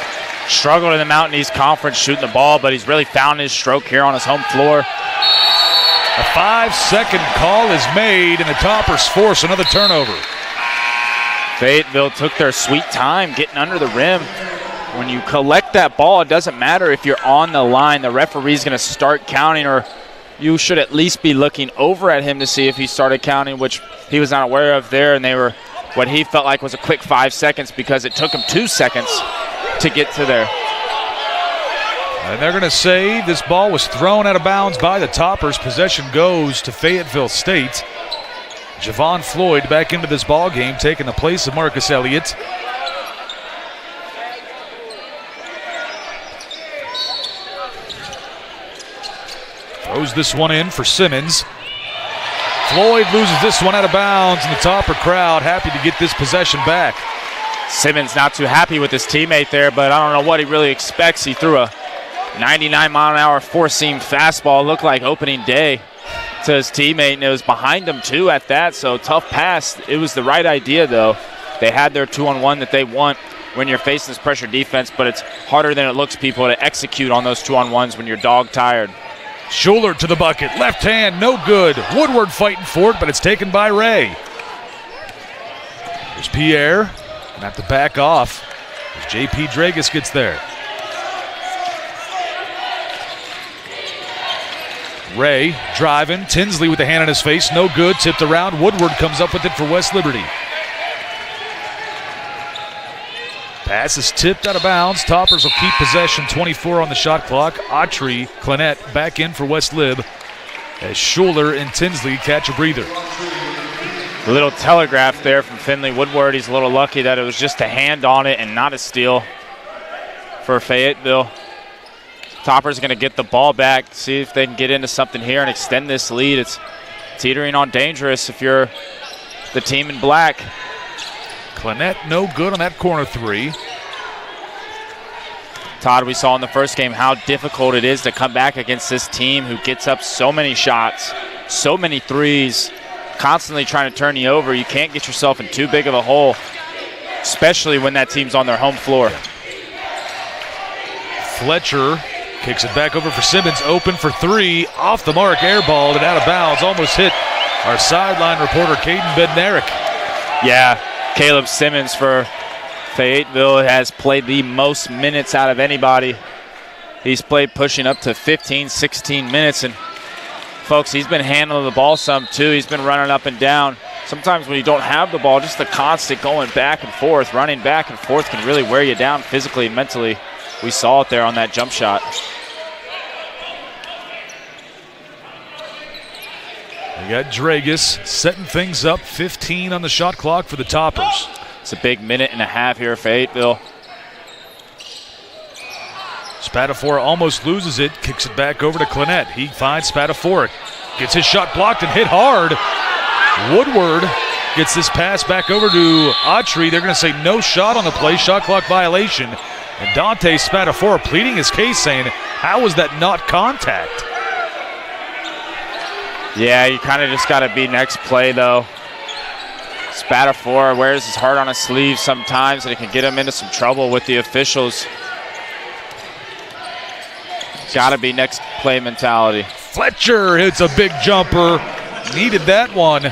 Struggled in the Mountain East Conference shooting the ball, but he's really found his stroke here on his home floor. A 5-second call is made, and the Toppers force another turnover. Fayetteville took their sweet time getting under the rim. When you collect that ball, it doesn't matter if you're on the line. The referee's going to start counting, or you should at least be looking over at him to see if he started counting, which he was not aware of there, and they were what he felt like was a quick 5 seconds because it took him 2 seconds to get to there. And they're going to say this ball was thrown out of bounds by the Toppers. Possession goes to Fayetteville State. Javon Floyd back into this ball game, taking the place of Marcus Elliott. Throws this one in for Simmons. Floyd loses this one out of bounds, and the Topper crowd happy to get this possession back. Simmons not too happy with his teammate there, but I don't know what he really expects. He threw a 99-mile-an-hour four-seam fastball, looked like opening day, to his teammate, and it was behind him too at that, so tough pass. It was the right idea, though. They had their 2-on-1 that they want when you're facing this pressure defense, but it's harder than it looks, people, to execute on those 2-on-1s when you're dog-tired. Schuler to the bucket, left hand, no good. Woodward fighting for it, but it's taken by Ray. There's Pierre, and have to back off as J.P. Dragus gets there. Ray driving, Tinsley with the hand on his face, no good, tipped around. Woodward comes up with it for West Liberty. Pass is tipped out of bounds. Toppers will keep possession, 24 on the shot clock. Autry, Clinette back in for West Lib as Schuler and Tinsley catch a breather. A little telegraph there from Finley Woodward. He's a little lucky that it was just a hand on it and not a steal for Fayetteville. Topper's going to get the ball back, see if they can get into something here and extend this lead. It's teetering on dangerous if you're the team in black. Clinette no good on that corner three. Todd, we saw in the first game how difficult it is to come back against this team who gets up so many shots, so many threes, constantly trying to turn you over. You can't get yourself in too big of a hole, especially when that team's on their home floor. Fletcher kicks it back over for Simmons, open for three, off the mark, airballed and out of bounds, almost hit our sideline reporter, Caden Bednarik. Yeah, Caleb Simmons for Fayetteville has played the most minutes out of anybody. He's played pushing up to 15, 16 minutes, and folks, he's been handling the ball some too. He's been running up and down. Sometimes when you don't have the ball, just the constant going back and forth, running back and forth can really wear you down physically and mentally. We saw it there on that jump shot. We got Dragus setting things up, 15 on the shot clock for the Toppers. It's a big minute and a half here, Fayetteville. Spatafora almost loses it, kicks it back over to Clinette. He finds Spatafora, gets his shot blocked and hit hard. Woodward gets this pass back over to Autry. They're going to say no shot on the play, shot clock violation. And Dante Spatafora pleading his case, saying, how was that not contact? Yeah, you kind of just got to be next play, though. Spatafora wears his heart on his sleeve sometimes, and it can get him into some trouble with the officials. Got to be next play mentality. Fletcher hits a big jumper. Needed that one.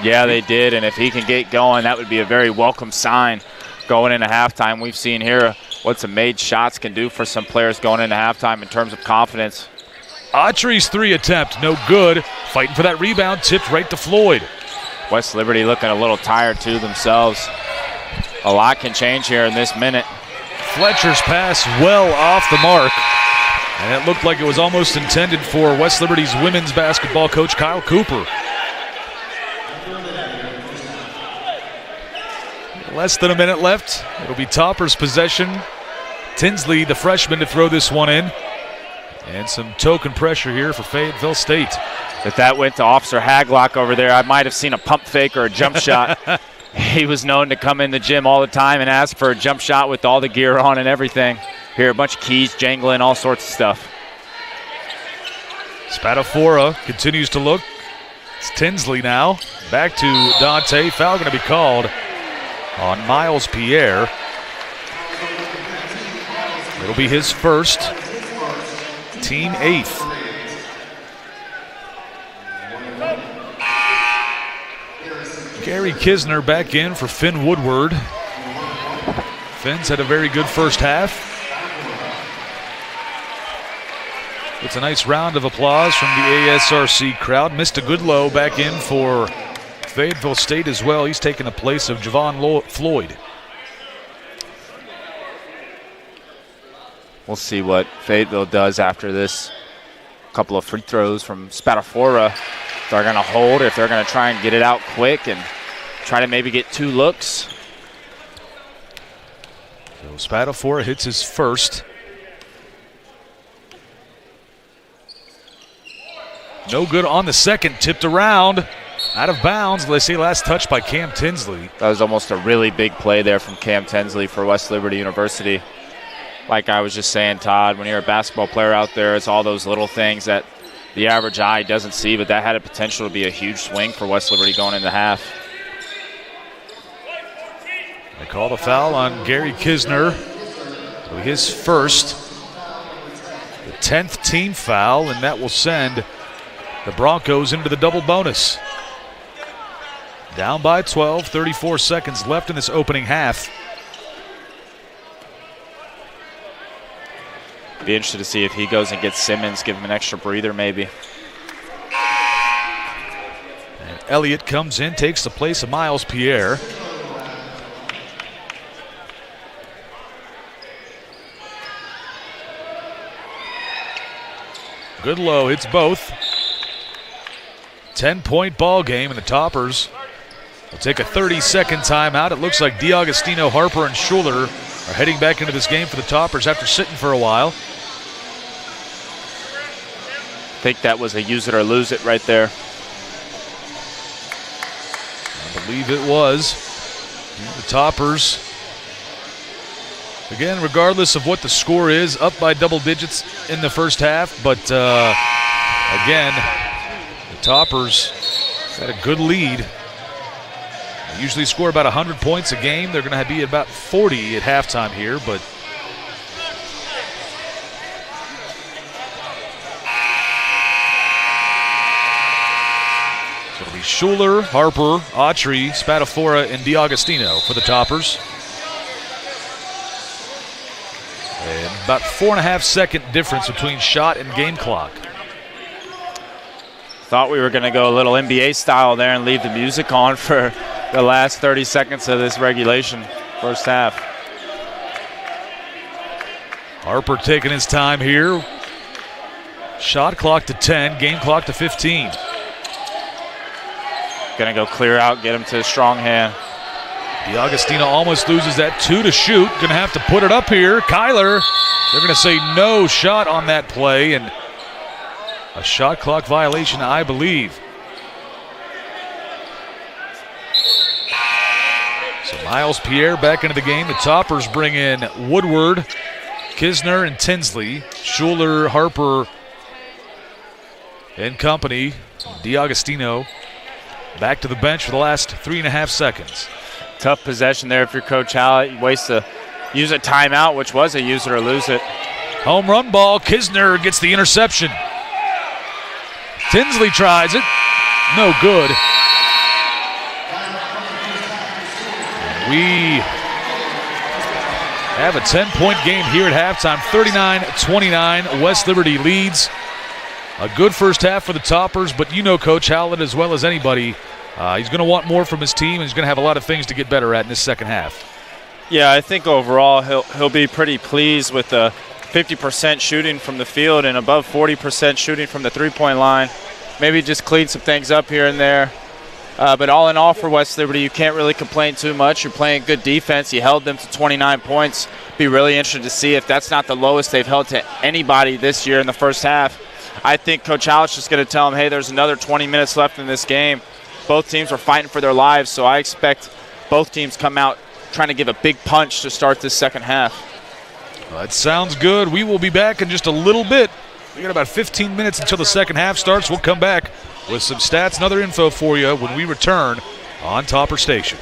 Yeah, they did, and if he can get going, that would be a very welcome sign going into halftime. We've seen here what some made shots can do for some players going into halftime in terms of confidence. Autry's three attempt, no good. Fighting for that rebound, tipped right to Floyd. West Liberty looking a little tired too themselves. A lot can change here in this minute. Fletcher's pass well off the mark. And it looked like it was almost intended for West Liberty's women's basketball coach, Kyle Cooper. Less than a minute left. It'll be Topper's possession. Tinsley, the freshman, to throw this one in. And some token pressure here for Fayetteville State. If that went to Officer Haglock over there, I might have seen a pump fake or a jump shot. He was known to come in the gym all the time and ask for a jump shot with all the gear on and everything. Here, a bunch of keys jangling, all sorts of stuff. Spatafora continues to look. It's Tinsley now. Back to Dante. Foul going to be called on Miles Pierre. It'll be his first. Team eighth. Gary Kisner back in for Finn Woodward. Finn's had a very good first half. It's a nice round of applause from the ASRC crowd. Mr. Goodlow back in for Fayetteville State as well. He's taking the place of Javon Floyd. We'll see what Fayetteville does after this. Couple of free throws from Spatafora. If they're going to hold, if they're going to try and get it out quick and try to maybe get two looks. So Spatafora hits his first. No good on the second. Tipped around. Out of bounds. Let's see, last touch by Cam Tinsley. That was almost a really big play there from Cam Tinsley for West Liberty University. Like I was just saying, Todd, when you're a basketball player out there, it's all those little things that the average eye doesn't see, but that had a potential to be a huge swing for West Liberty going into half. They call the foul on Gary Kisner. So his first, the 10th team foul, and that will send the Broncos into the double bonus. Down by 12, 34 seconds left in this opening half. Be interested to see if he goes and gets Simmons, give him an extra breather maybe. And Elliott comes in, takes the place of Miles Pierre. Goodlow hits both. 10-point ball game, and the Toppers will take a 30-second timeout. It looks like DiAugustino, Harper, and Schuler are heading back into this game for the Toppers after sitting for a while. think that was a use it or lose it right there. I believe it was. The Toppers, again, regardless of what the score is, up by double digits in the first half. But again, the Toppers had a good lead. They usually score about 100 points a game. They're going to be about 40 at halftime here, but it's going to be Schuler, Harper, Autry, Spatafora, and DiAgostino for the Toppers. And about 4.5 second difference between shot and game clock. Thought we were going to go a little NBA style there and leave the music on for the last 30 seconds of this regulation first half. Harper taking his time here. Shot clock to 10, game clock to 15. Going to go clear out, get him to a strong hand. DiAgostino almost loses that 2 to shoot. Going to have to put it up here. Kyler, they're going to say no shot on that play, and a shot clock violation, I believe. So Miles Pierre back into the game. The Toppers bring in Woodward, Kisner, and Tinsley. Schuler, Harper, and company. DiAgostino back to the bench for the last 3.5 seconds. Tough possession there if you're Coach Hallett. You use a timeout, which was a use it or lose it. Home run ball. Kisner gets the interception. Tinsley tries it. No good. We have a 10-point game here at halftime. 39-29. West Liberty leads. A good first half for the Toppers, but you know Coach Hallett as well as anybody. He's going to want more from his team, and he's going to have a lot of things to get better at in this second half. Yeah, I think overall he'll be pretty pleased with the 50% shooting from the field and above 40% shooting from the three-point line. Maybe just clean some things up here and there. But all in all for West Liberty, you can't really complain too much. You're playing good defense. You held them to 29 points. Be really interested to see if that's not the lowest they've held to anybody this year in the first half. I think Coach Hallett's just going to tell them, hey, there's another 20 minutes left in this game. Both teams are fighting for their lives, so I expect both teams come out trying to give a big punch to start this second half. That sounds good. We will be back in just a little bit. We got about 15 minutes until the second half starts. We'll come back with some stats and other info for you when we return on Topper Station.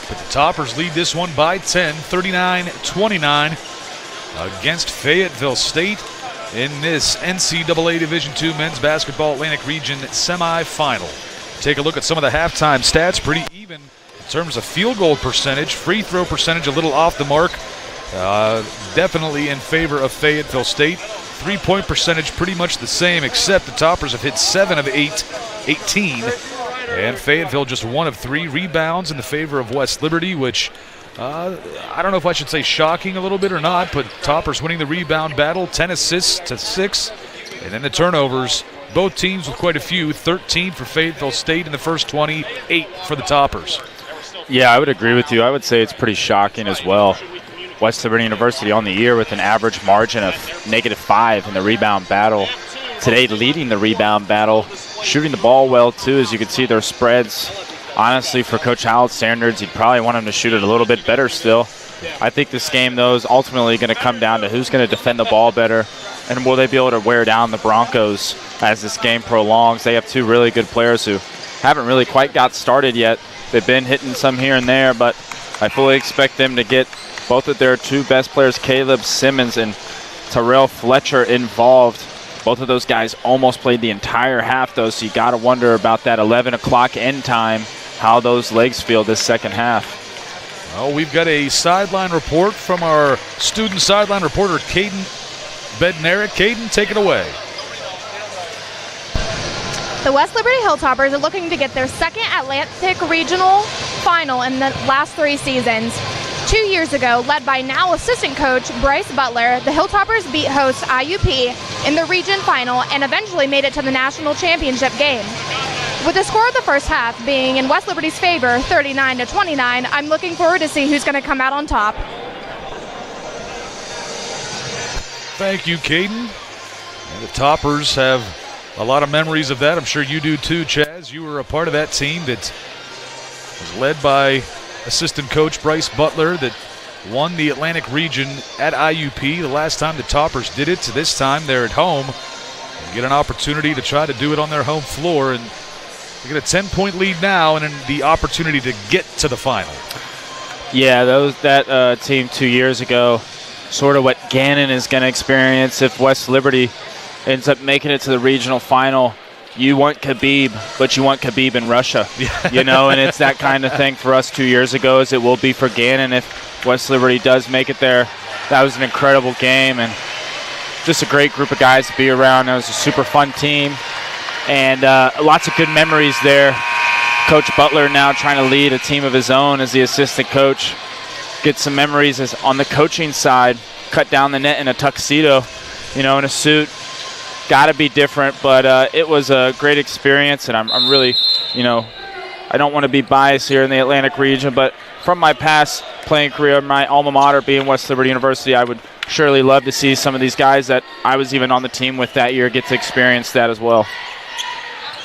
But the Toppers lead this one by 10, 39-29 against Fayetteville State in this NCAA Division II Men's Basketball Atlantic Region semifinal. Take a look at some of the halftime stats. Pretty even in terms of field goal percentage. Free throw percentage a little off the mark. Definitely in favor of Fayetteville State. Three-point percentage pretty much the same, except the Toppers have hit 7 of 18. And Fayetteville just 1 of 3 rebounds in the favor of West Liberty, which I don't know if I should say shocking a little bit or not, but Toppers winning the rebound battle, 10 assists to 6. And then the turnovers, both teams with quite a few, 13 for Fayetteville State in the first 20, 8 for the Toppers. Yeah, I would agree with you. I would say it's pretty shocking as well. West Liberty University on the year with an average margin of -5 in the rebound battle. Today leading the rebound battle, shooting the ball well too, as you can see their spreads. Honestly, for Coach Howell's standards, you'd probably want him to shoot it a little bit better still. I think this game, though, is ultimately going to come down to who's going to defend the ball better, and will they be able to wear down the Broncos as this game prolongs. They have 2 really good players who haven't really quite got started yet. They've been hitting some here and there, but I fully expect them to get both of their 2 best players, Caleb Simmons and Terrell Fletcher, involved. Both of those guys almost played the entire half, though, so you got to wonder about that 11 o'clock end time, how those legs feel this second half. Well, we've got a sideline report from our student sideline reporter, Caden Bednarik. Caden, take it away. The West Liberty Hilltoppers are looking to get their second Atlantic Regional final in the last 3 seasons. 2 years ago, led by now assistant coach Bryce Butler, the Hilltoppers beat host IUP in the region final and eventually made it to the national championship game. With the score of the first half being in West Liberty's favor, 39-29, I'm looking forward to see who's going to come out on top. Thank you, Caden. And the Toppers have a lot of memories of that. I'm sure you do too, Chaz. You were a part of that team that was led by assistant coach Bryce Butler that won the Atlantic region at IUP the last time the Toppers did it. This time they're at home and get an opportunity to try to do it on their home floor. And they get a 10-point lead now and the opportunity to get to the final. Yeah, that team 2 years ago, sort of what Gannon is going to experience if West Liberty ends up making it to the regional final. You want Khabib, but you want Khabib in Russia, you know, and it's that kind of thing for us 2 years ago, as it will be for Gannon if West Liberty does make it there. That was an incredible game and just a great group of guys to be around. It was a super fun team and lots of good memories there. Coach Butler now trying to lead a team of his own as the assistant coach. Get some memories as on the coaching side, cut down the net in a tuxedo, you know, in a suit. Got to be different, but it was a great experience, and I'm really, you know, I don't want to be biased here in the Atlantic region, but from my past playing career, my alma mater being West Liberty University, I would surely love to see some of these guys that I was even on the team with that year get to experience that as well.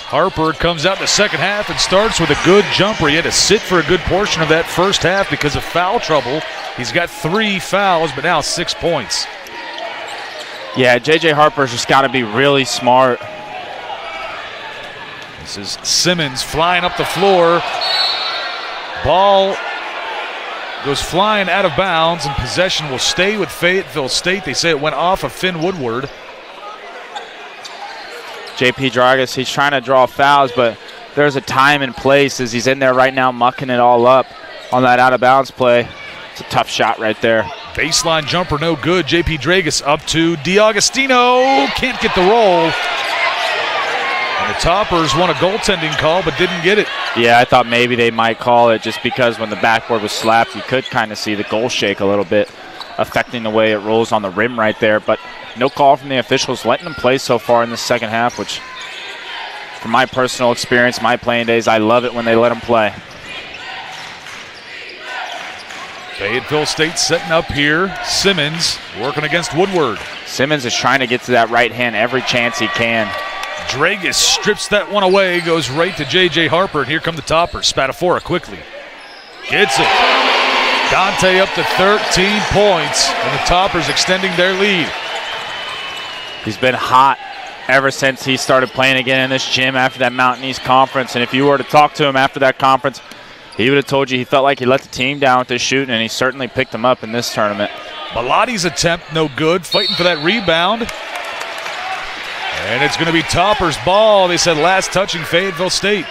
Harper comes out in the second half and starts with a good jumper. He had to sit for a good portion of that first half because of foul trouble. He's got 3 fouls, but now 6 points. Yeah, J.J. Harper's just got to be really smart. This is Simmons flying up the floor. Ball goes flying out of bounds, and possession will stay with Fayetteville State. They say it went off of Finn Woodward. J.P. Dragas, he's trying to draw fouls, but there's a time and place as he's in there right now mucking it all up on that out-of-bounds play. It's a tough shot right there. Baseline jumper, no good. J.P. Dragas up to DiAugustino. Can't get the roll. And the Toppers won a goaltending call but didn't get it. Yeah, I thought maybe they might call it just because when the backboard was slapped, you could kind of see the goal shake a little bit, affecting the way it rolls on the rim right there. But no call from the officials, letting them play so far in the second half, which from my personal experience, my playing days, I love it when they let them play. Fayetteville State setting up here. Simmons working against Woodward. Simmons is trying to get to that right hand every chance he can. Dragas strips that one away, goes right to J.J. Harper, and here come the Toppers. Spadafora quickly gets it. Dante up to 13 points, and the Toppers extending their lead. He's been hot ever since he started playing again in this gym after that Mountain East Conference, and if you were to talk to him after that conference, He would have told you he felt like he let the team down with his shooting, and he certainly picked them up in this tournament. Belotti's attempt no good, fighting for that rebound. And it's going to be Topper's ball. They said last touching Fayetteville State.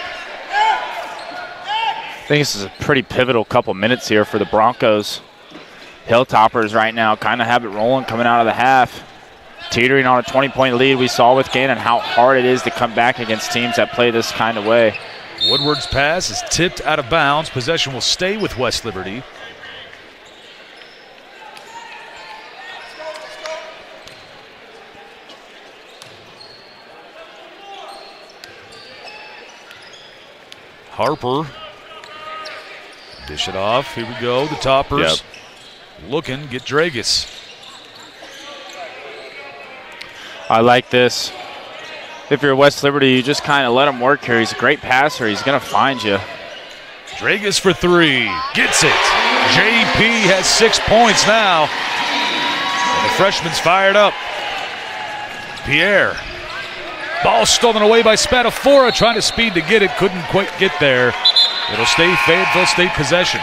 I think this is a pretty pivotal couple minutes here for the Broncos. Hilltoppers right now kind of have it rolling coming out of the half. Teetering on a 20-point lead. We saw with Gannon how hard it is to come back against teams that play this kind of way. Woodward's pass is tipped out of bounds. Possession will stay with West Liberty. Harper. Dish it off. Here we go. The Toppers looking. Get Dragus. I like this. If you're West Liberty, you just kind of let him work here. He's a great passer. He's going to find you. Dragus for three. Gets it. JP has 6 points now. And the freshman's fired up. Pierre. Ball stolen away by Spatafora, trying to speed to get it. Couldn't quite get there. It'll stay Fayetteville State possession.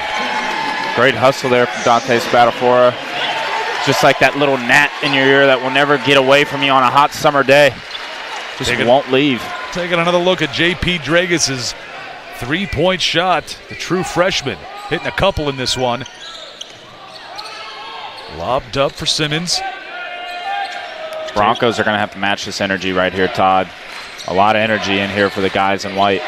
Great hustle there from Dante Spatafora. Just like that little gnat in your ear that will never get away from you on a hot summer day. Just won't leave. Taking another look at J.P. Dragus' three-point shot. The true freshman hitting a couple in this one. Lobbed up for Simmons. Broncos are going to have to match this energy right here, Todd. A lot of energy in here for the guys in white.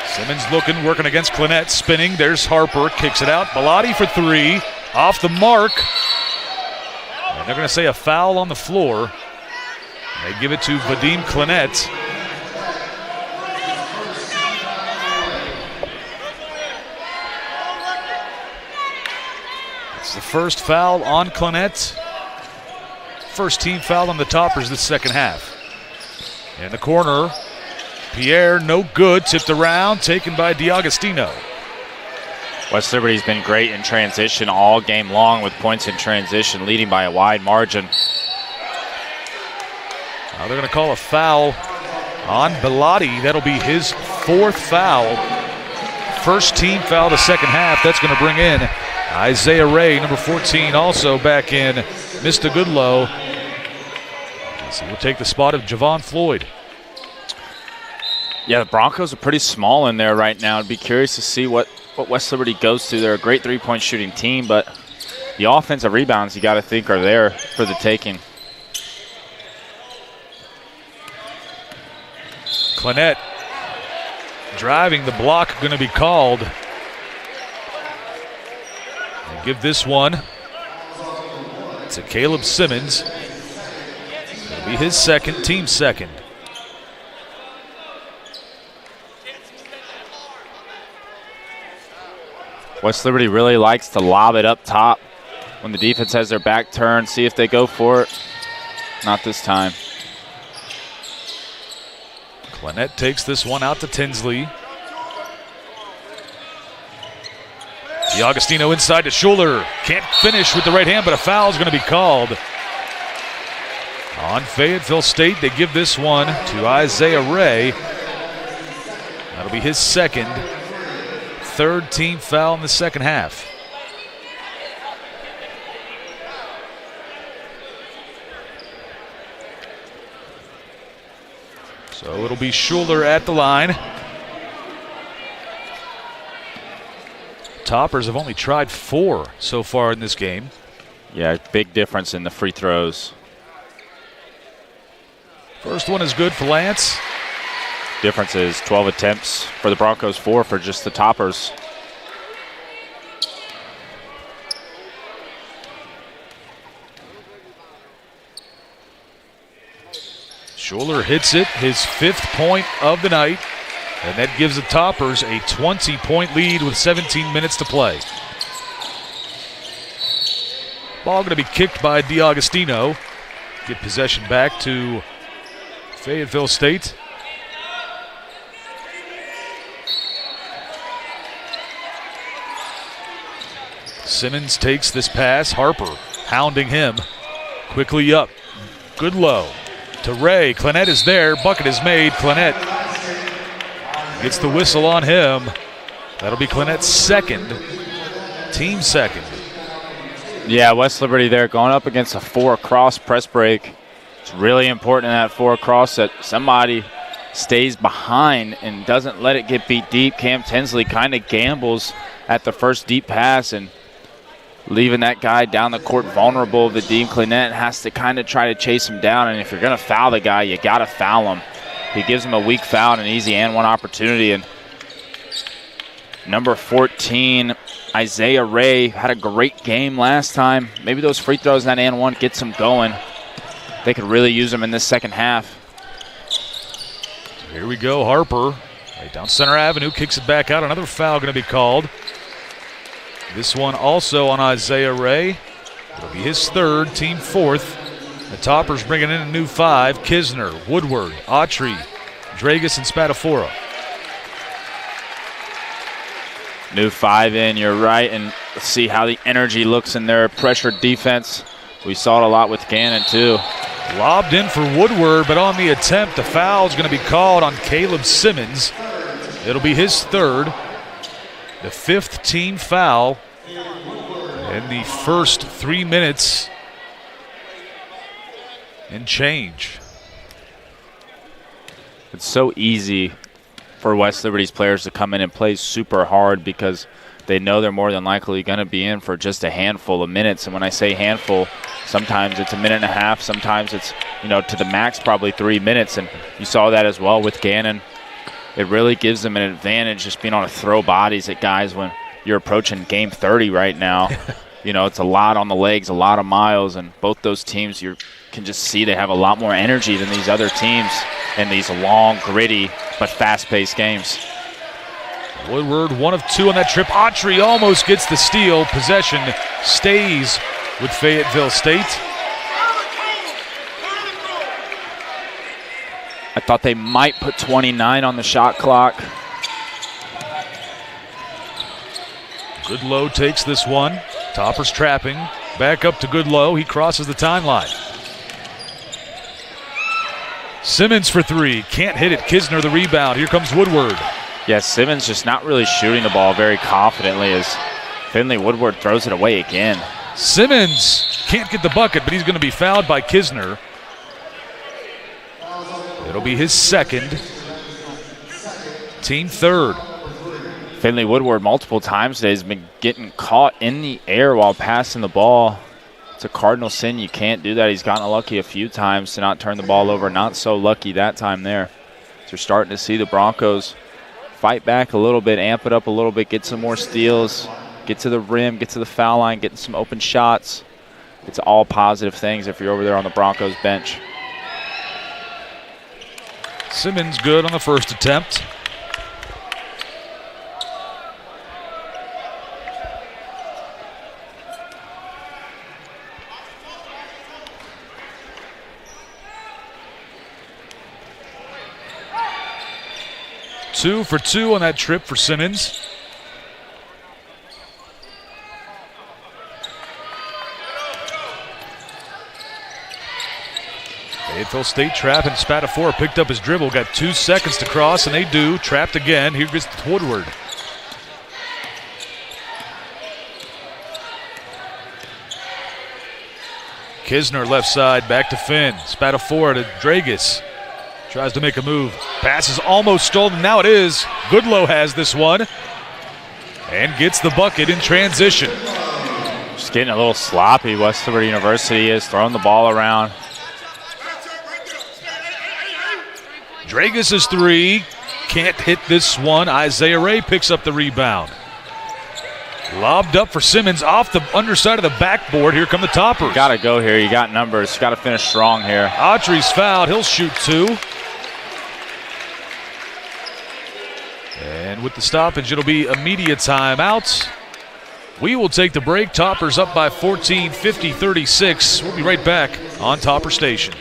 Simmons looking, working against Clinette, spinning. There's Harper, kicks it out. Bellotti for three, off the mark. And they're going to say a foul on the floor. They give it to Vadim Clinette. It's the first foul on Clinette. First team foul on the Toppers this second half. In the corner, Pierre, no good, tipped around, taken by DiAgostino. West Liberty's been great in transition all game long with points in transition, leading by a wide margin. Now they're going to call a foul on Bellotti. That'll be his fourth foul. First team foul the second half. That's going to bring in Isaiah Ray, number 14, also back in. Missed a good low. So we'll take the spot of Javon Floyd. Yeah, the Broncos are pretty small in there right now. I'd be curious to see what West Liberty goes to. They're a great three-point shooting team, but the offensive rebounds you got to think are there for the taking. Clinette driving the block, going to be called. And give this one to Caleb Simmons. It'll be his second, team second. West Liberty really likes to lob it up top when the defense has their back turned, see if they go for it. Not this time. Clinette takes this one out to Tinsley. DiAgostino inside to Schuler. Can't finish with the right hand, but a foul is going to be called on Fayetteville State. They give this one to Isaiah Ray. That'll be his second. Third team foul in the second half. So it'll be Schuler at the line. Toppers have only tried 4 so far in this game. Yeah, big difference in the free throws. First one is good for Lance. Difference is 12 attempts for the Broncos, 4 for just the Toppers. Schuler hits it, his 5th point of the night, and that gives the Toppers a 20-point lead with 17 minutes to play. Ball going to be kicked by DiAgostino. Get possession back to Fayetteville State. Simmons takes this pass. Harper hounding him. Quickly up. Good low to Ray. Clinette is there. Bucket is made. Clinette Gets the whistle on him. That'll be Clinette's second, team second. Yeah, West Liberty there going up against a 4-across press break. It's really important in that 4-across that somebody stays behind and doesn't let it get beat deep. Cam Tinsley kind of gambles at the first deep pass and leaving that guy down the court vulnerable. The Dean Clinette has to kind of try to chase him down, and if you're going to foul the guy, you got to foul him. He gives him a weak foul and an easy and one opportunity. And number 14, Isaiah Ray, had a great game last time. Maybe those free throws and that and one gets him going. They could really use him in this second half. Here we go, Harper. Right down Center Avenue, kicks it back out. Another foul going to be called. This one also on Isaiah Ray. It'll be his third, team fourth. The Toppers bringing in a new 5. Kisner, Woodward, Autry, Dragus, and Spatafora. New 5 in, you're right, and let's see how the energy looks in their pressure defense. We saw it a lot with Gannon too. Lobbed in for Woodward, but on the attempt, the foul is going to be called on Caleb Simmons. It'll be his third, the 5th team foul in the first 3 minutes and change. It's so easy for West Liberty's players to come in and play super hard because they know they're more than likely going to be in for just a handful of minutes. And when I say handful, sometimes it's a minute and a half, sometimes it's, to the max probably 3 minutes. And you saw that as well with Gannon. It really gives them an advantage just being able to throw bodies at guys when you're approaching game 30 right now. It's a lot on the legs, a lot of miles, and both those teams you can just see they have a lot more energy than these other teams in these long, gritty, but fast-paced games. Woodward, 1 of 2 on that trip. Autry almost gets the steal. Possession stays with Fayetteville State. I thought they might put 29 on the shot clock. Goodlow takes this one. Toppers trapping. Back up to Goodlow. He crosses the timeline. Simmons for 3. Can't hit it. Kisner the rebound. Here comes Woodward. Yeah, Simmons just not really shooting the ball very confidently as Finley Woodward throws it away again. Simmons can't get the bucket, but he's going to be fouled by Kisner. It'll be his second, team third. Finley Woodward multiple times today has been getting caught in the air while passing the ball. It's a cardinal sin. You can't do that. He's gotten lucky a few times to not turn the ball over. Not so lucky that time there. So you're starting to see the Broncos fight back a little bit, amp it up a little bit, get some more steals, get to the rim, get to the foul line, getting some open shots. It's all positive things if you're over there on the Broncos bench. Simmons good on the first attempt. Two for 2 on that trip for Simmons. Fayetteville State trap, and Spatafora picked up his dribble. Got 2 seconds to cross, and they do. Trapped again. Here goes Woodward. Kisner left side, back to Finn. Spatafora to Dragus. Tries to make a move. Pass is almost stolen. Now it is. Goodlow has this one. And gets the bucket in transition. Just getting a little sloppy, West Liberty University is throwing the ball around. Dragus' 3. Can't hit this one. Isaiah Ray picks up the rebound. Lobbed up for Simmons off the underside of the backboard. Here come the Toppers. You got to go here. You got numbers. You got to finish strong here. Autry's fouled. He'll shoot 2. And with the stoppage, it'll be immediate timeout. We will take the break. Toppers up by 14, 50-36. We'll be right back on Topper Station.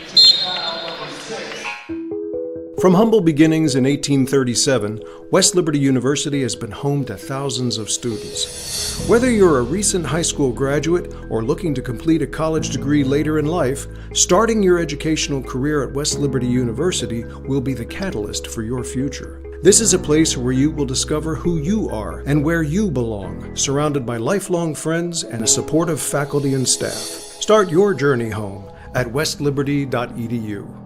From humble beginnings in 1837, West Liberty University has been home to thousands of students. Whether you're a recent high school graduate or looking to complete a college degree later in life, starting your educational career at West Liberty University will be the catalyst for your future. This is a place where you will discover who you are and where you belong, surrounded by lifelong friends and a supportive faculty and staff. Start your journey home at westliberty.edu.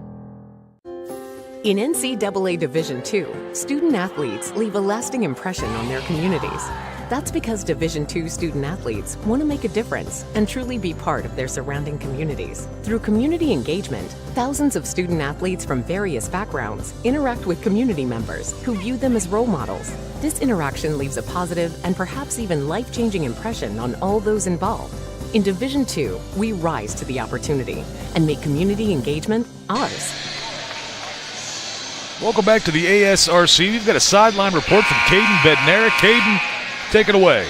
In NCAA Division II, student athletes leave a lasting impression on their communities. That's because Division II student athletes want to make a difference and truly be part of their surrounding communities. Through community engagement, thousands of student athletes from various backgrounds interact with community members who view them as role models. This interaction leaves a positive and perhaps even life-changing impression on all those involved. In Division II, we rise to the opportunity and make community engagement ours. Welcome back to the ASRC. We've got a sideline report from Caden Bednarik. Caden, take it away.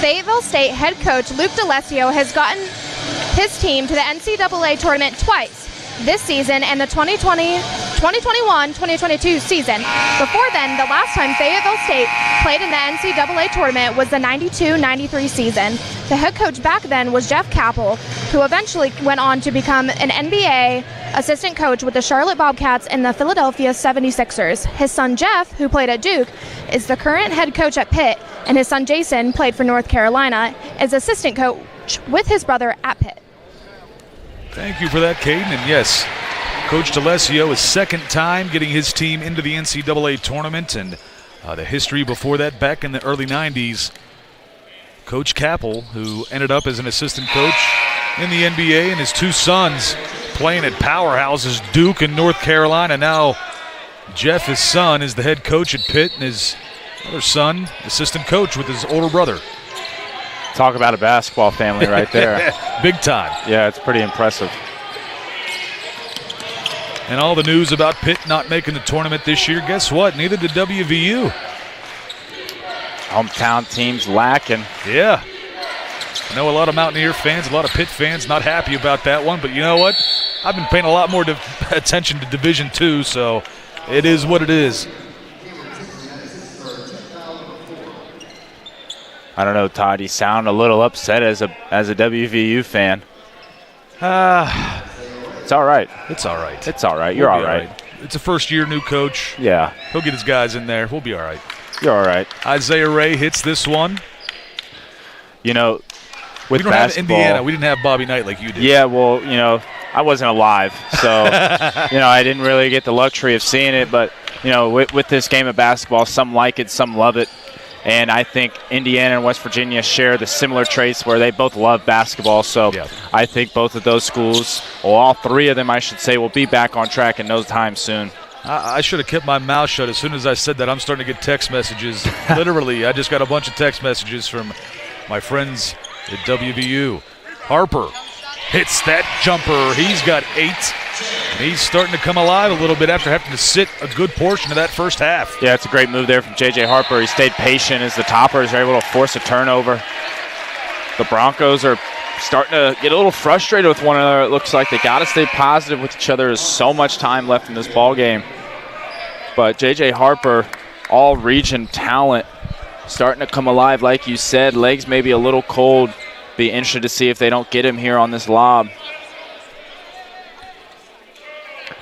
Fayetteville State head coach Luke DeLessio has gotten his team to the NCAA tournament twice this season and the 2021-2022 season. Before then, the last time Fayetteville State played in the NCAA tournament was the 92-93 season. The head coach back then was Jeff Capel, who eventually went on to become an NBA assistant coach with the Charlotte Bobcats and the Philadelphia 76ers. His son Jeff, who played at Duke, is the current head coach at Pitt, and his son Jason played for North Carolina, is assistant coach with his brother at Pitt. Thank you for that, Caden. And yes, Coach DeLessio is second time getting his team into the NCAA tournament, and the history before that back in the early 90s. Coach Capel, who ended up as an assistant coach in the NBA, and his two sons playing at powerhouses Duke and North Carolina. Now Jeff, his son, is the head coach at Pitt, and his other son, assistant coach with his older brother. Talk about a basketball family right there. Big time. Yeah, it's pretty impressive. And all the news about Pitt not making the tournament this year, guess what? Neither did WVU. Hometown teams lacking. Yeah. I know a lot of Mountaineer fans, a lot of Pitt fans not happy about that one, but you know what? I've been paying a lot more attention to Division II, so it is what it is. I don't know, Todd. You sound a little upset as a WVU fan. It's all right. It's all right. It's all right. You're all right. It's a first-year new coach. Yeah. He'll get his guys in there. We'll be all right. You're all right. Isaiah Ray hits this one. You know, with we don't basketball, have Indiana. We didn't have Bobby Knight like you did. Yeah, well, you know, I wasn't alive, so you know, I didn't really get the luxury of seeing it. But you know, with this game of basketball, some like it, some love it. And I think Indiana and West Virginia share the similar traits where they both love basketball. So I think both of those schools, or all three of them, I should say, will be back on track in no time soon. I should have kept my mouth shut as soon as I said that. I'm starting to get text messages. Literally, I just got a bunch of text messages from my friends at WVU. Harper hits that jumper. He's got 8. And he's starting to come alive a little bit after having to sit a good portion of that first half. Yeah, it's a great move there from J.J. Harper. He stayed patient as the Toppers are able to force a turnover. The Broncos are starting to get a little frustrated with one another. It looks like they got to stay positive with each other. There's so much time left in this ball game. But J.J. Harper, all-region talent, starting to come alive. Like you said, legs maybe a little cold. Be interested to see if they don't get him here on this lob.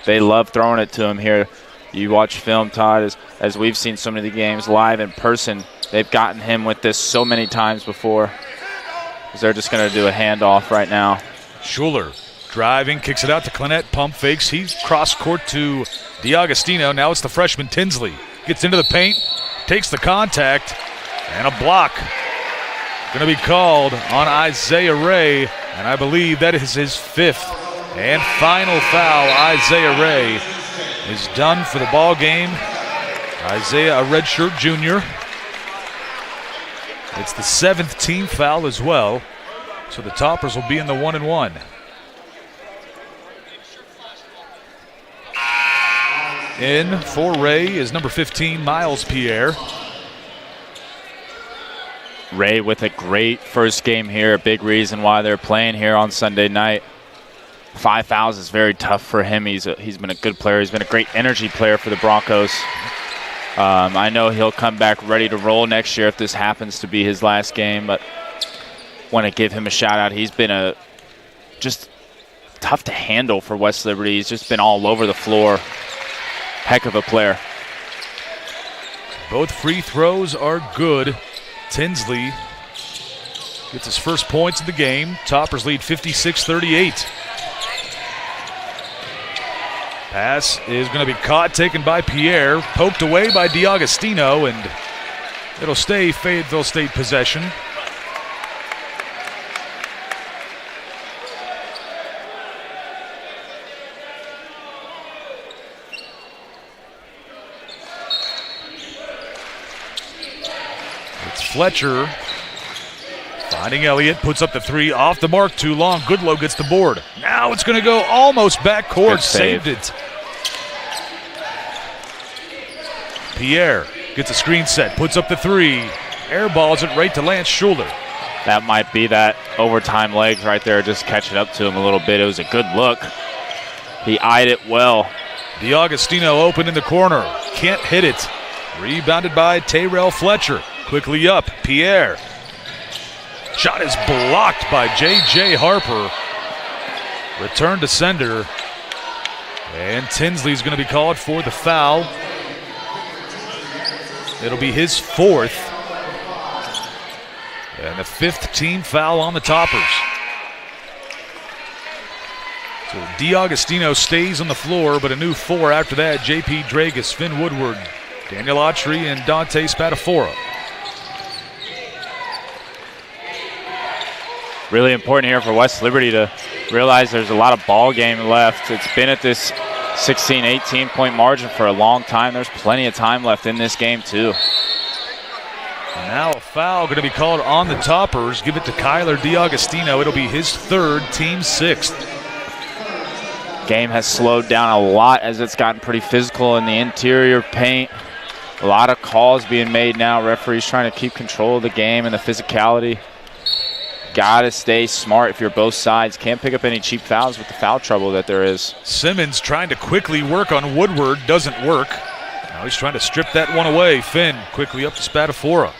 They love throwing it to him here. You watch film, Todd, as we've seen so many of the games live in person. They've gotten him with this so many times before. They're just going to do a handoff right now. Schuler driving, kicks it out to Clinette, pump fakes. He's cross-court to DiAgostino. Now it's the freshman Tinsley. Gets into the paint, takes the contact, and a block. Going to be called on Isaiah Ray, and I believe that is his 5th and final foul. Isaiah Ray is done for the ball game. Isaiah, a redshirt junior. It's the 7th team foul as well, so the Toppers will be in the 1-1. In for Ray is number 15, Miles Pierre. Ray with a great first game here, a big reason why they're playing here on Sunday night. 5 fouls is very tough for him. He's been a good player. He's been a great energy player for the Broncos. I know he'll come back ready to roll next year if this happens to be his last game, but want to give him a shout out. He's been just tough to handle for West Liberty. He's just been all over the floor. heck of a player. Both free throws are good. Tinsley gets his first points of the game. Toppers lead 56-38. Pass is going to be caught, taken by Pierre, poked away by D'Agostino, and it'll stay Fayetteville State possession. It's Fletcher finding Elliott, puts up the three, off the mark, too long. Goodlow gets the board. Now it's going to go almost backcourt, saved it. Pierre gets a screen set, puts up the three, airballs it right to Lance Schuler. That might be that overtime legs right there, just catching up to him a little bit. It was a good look. He eyed it well. D'Agostino open in the corner, can't hit it. Rebounded by Tyrell Fletcher. Quickly up, Pierre. Shot is blocked by J.J. Harper. Return to sender. And Tinsley's going to be called for the foul. It'll be his fourth. And the fifth team foul on the Toppers. So D'Agostino stays on the floor, but a new four after that. J.P. Dragus, Finn Woodward, Daniel Autry, and Dante Spatafora. Really important here for West Liberty to realize there's a lot of ball game left. It's been at this 16, 18-point margin for a long time. There's plenty of time left in this game, too. And now a foul going to be called on the Toppers. Give it to Kyler D'Agostino. It'll be his third, team sixth. Game has slowed down a lot as it's gotten pretty physical in the interior paint. A lot of calls being made now. Referees trying to keep control of the game and the physicality. Gotta stay smart if you're both sides. Can't pick up any cheap fouls with the foul trouble that there is. Simmons trying to quickly work on Woodward. Doesn't work. Now he's trying to strip that one away. Finn quickly up to Spatafora.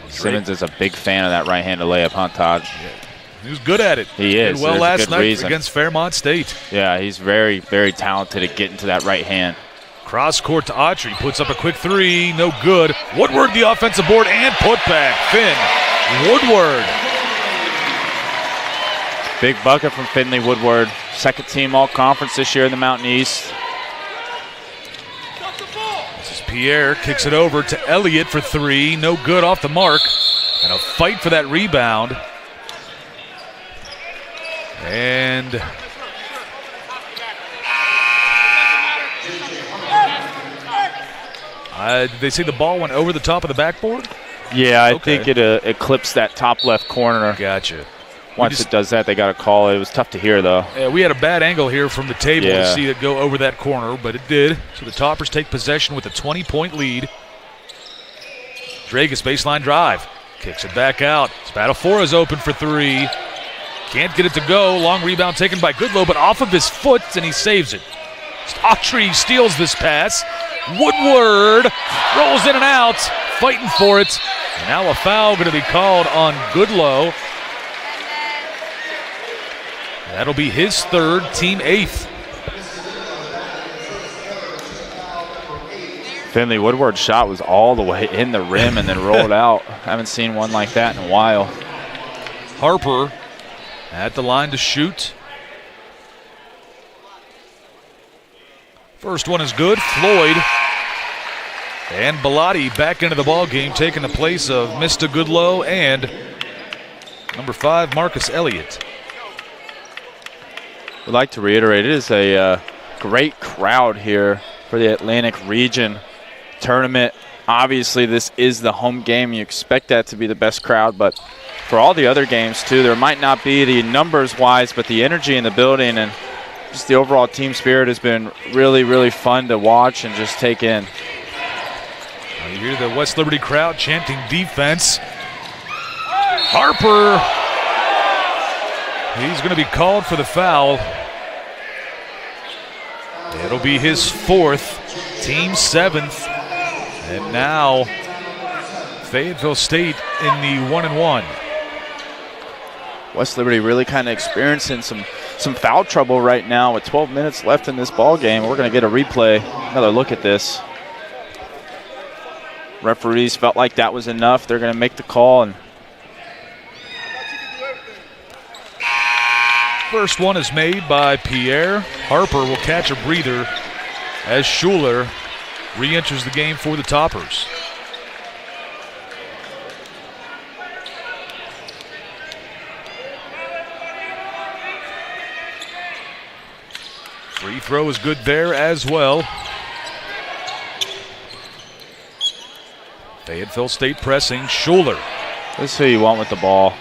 Simmons is a big fan of that right-handed layup, huh, Todd? Yeah. He was good at it. He is. Did well last night against Fairmont State. Yeah, he's very, very talented at getting to that right hand. Cross court to Autry. Puts up a quick three. No good. Woodward the offensive board and putback. Finn Woodward. Big bucket from Finley Woodward. Second team all-conference this year in the Mountain East. This is Pierre. Kicks it over to Elliott for three. No good off the mark. And a fight for that rebound. And did they say the ball went over the top of the backboard? Yeah, I think it eclipsed that top left corner. Gotcha. Once it does that, they got a call. It was tough to hear, though. Yeah, we had a bad angle here from the table to see it go over that corner, but it did. So the Toppers take possession with a 20-point lead. Dragus baseline drive. Kicks it back out. Spatafora's open for three. Can't get it to go. Long rebound taken by Goodlow, but off of his foot, and he saves it. Autry steals this pass. Woodward rolls in and out, fighting for it. And now a foul going to be called on Goodlow. That'll be his third, team eighth. Finley Woodward's shot was all the way in the rim and then rolled out. Haven't seen one like that in a while. Harper at the line to shoot. First one is good. Floyd and Bellotti back into the ball game, taking the place of Mr. Goodlow and number 5, Marcus Elliott. We'd like to reiterate, it is a great crowd here for the Atlantic Region tournament. Obviously, this is the home game. You expect that to be the best crowd, but for all the other games, too, there might not be the numbers-wise, but the energy in the building and just the overall team spirit has been really, really fun to watch and just take in. Now you hear the West Liberty crowd chanting defense. Harper, he's going to be called for the foul. It'll be his fourth, team seventh. And now Fayetteville State in the 1-1. West Liberty really kind of experiencing some foul trouble right now with 12 minutes left in this ball game. We're going to get a replay, another look at this. Referees felt like that was enough. They're going to make the call. And first one is made by Pierre. Harper will catch a breather as Schuler re-enters the game for the Toppers. Free throw is good there as well. Fayetteville State pressing. Schuler. This is who you want with the ball.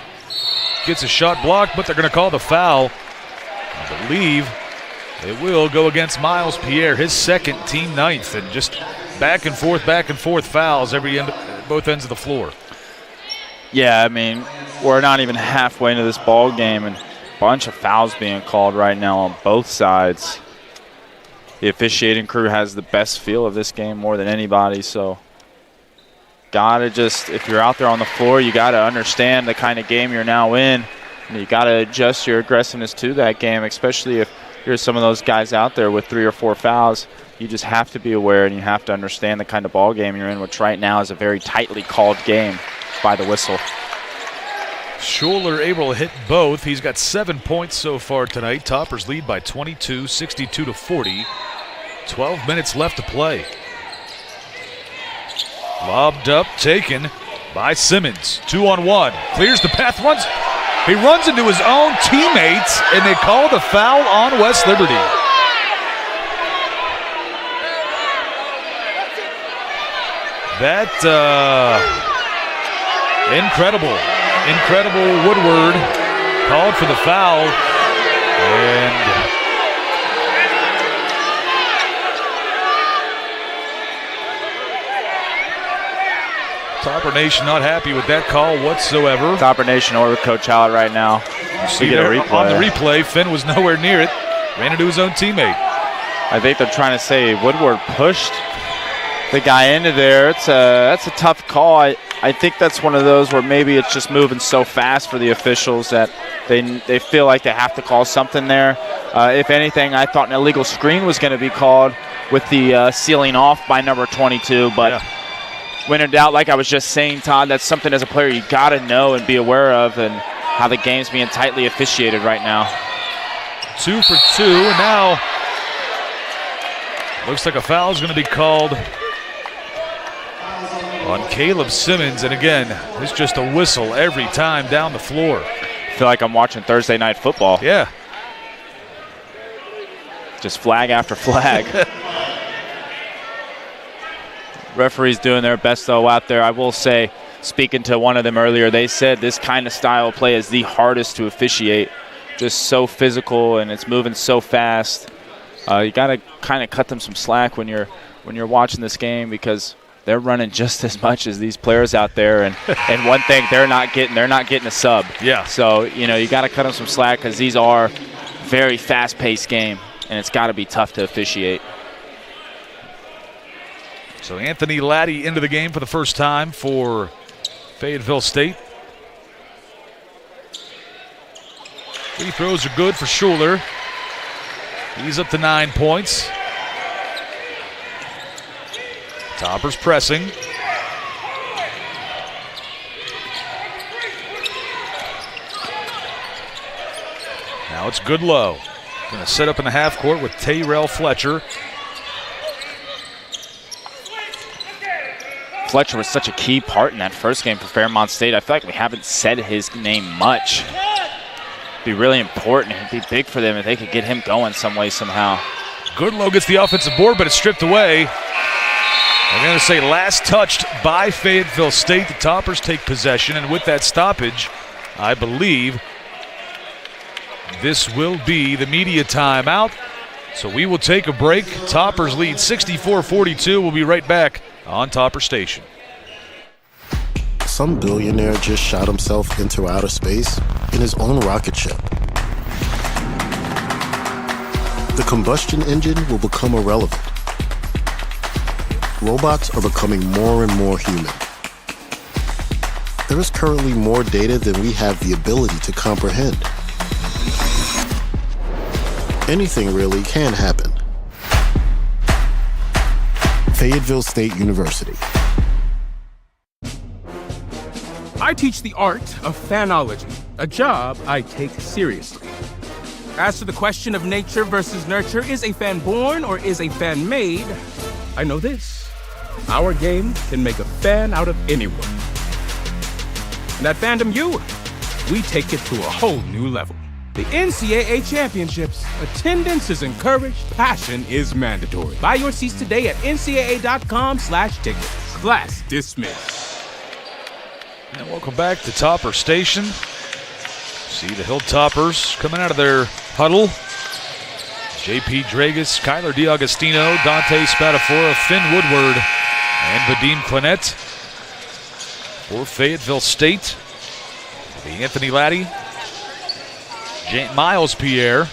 Gets a shot blocked, but they're going to call the foul. I believe it will go against Miles Pierre, his second, team 9th, and just back and forth fouls both ends of the floor. Yeah, I mean, we're not even halfway into this ball game, and a bunch of fouls being called right now on both sides. The officiating crew has the best feel of this game more than anybody, so gotta just, if you're out there on the floor, you gotta understand the kind of game you're now in, and you gotta adjust your aggressiveness to that game, especially if you're some of those guys out there with 3 or 4 fouls. You just have to be aware, and you have to understand the kind of ball game you're in, which right now is a very tightly called game by the whistle. Schuler able to hit both. He's got 7 points so far tonight. Toppers lead by 22, 62-40. 12 minutes left to play. Lobbed up, taken by Simmons. 2-on-1. Clears the path, he runs into his own teammates, and they call the foul on West Liberty. That, incredible Woodward called for the foul, and Topper Nation not happy with that call whatsoever. Topper Nation over Coach Hallett right now. See get a replay. On the replay, Finn was nowhere near it. Ran into his own teammate. I think they're trying to say Woodward pushed the guy into there. That's a tough call. I think that's one of those where maybe it's just moving so fast for the officials that they feel like they have to call something there. If anything, I thought an illegal screen was going to be called with the sealing off by number 22, but yeah. When in doubt, like I was just saying, Todd, that's something as a player you got to know and be aware of, and how the game's being tightly officiated right now. 2 for 2, and now looks like a foul is going to be called on Caleb Simmons, and again, it's just a whistle every time down the floor. I feel like I'm watching Thursday Night Football. Yeah. Just flag after flag. Referees doing their best, though, out there. I will say, speaking to one of them earlier, they said this kind of style of play is the hardest to officiate. Just so physical, and it's moving so fast. You got to kind of cut them some slack when you're watching this game, because they're running just as much as these players out there, and one thing they're not getting a sub. Yeah. So you got to cut them some slack, because these are very fast-paced game, and it's got to be tough to officiate. So Anthony Laddie into the game for the first time for Fayetteville State. Free throws are good for Schuler. He's up to 9 points. Toppers pressing. Now it's Goodlow. Going to set up in the half court with Tyrell Fletcher. Fletcher was such a key part in that first game for Fairmont State. I feel like we haven't said his name much. It'd be really important. It'd be big for them if they could get him going some way, somehow. Goodlow gets the offensive board, but it's stripped away. I'm going to say last touched by Fayetteville State. The Toppers take possession, and with that stoppage, I believe this will be the media timeout. So we will take a break. Toppers lead 64-42. We'll be right back on Topper Station. Some billionaire just shot himself into outer space in his own rocket ship. The combustion engine will become irrelevant. Robots are becoming more and more human. There is currently more data than we have the ability to comprehend. anything really can happen. Fayetteville State University. I teach the art of fanology, a job I take seriously. As to the question of nature versus nurture, is a fan born or is a fan made? I know this. Our game can make a fan out of anyone. And at Fandom U, we take it to a whole new level. The NCAA Championships. Attendance is encouraged, passion is mandatory. Buy your seats today at ncaa.com/tickets. Class dismissed. And welcome back to Topper Station. See the Hilltoppers coming out of their huddle. J.P. Dragus, Kyler DiAugustino, Dante Spadafora, Finn Woodward, and Vadim Clinette. For Fayetteville State, the Anthony Laddie, Miles Pierre,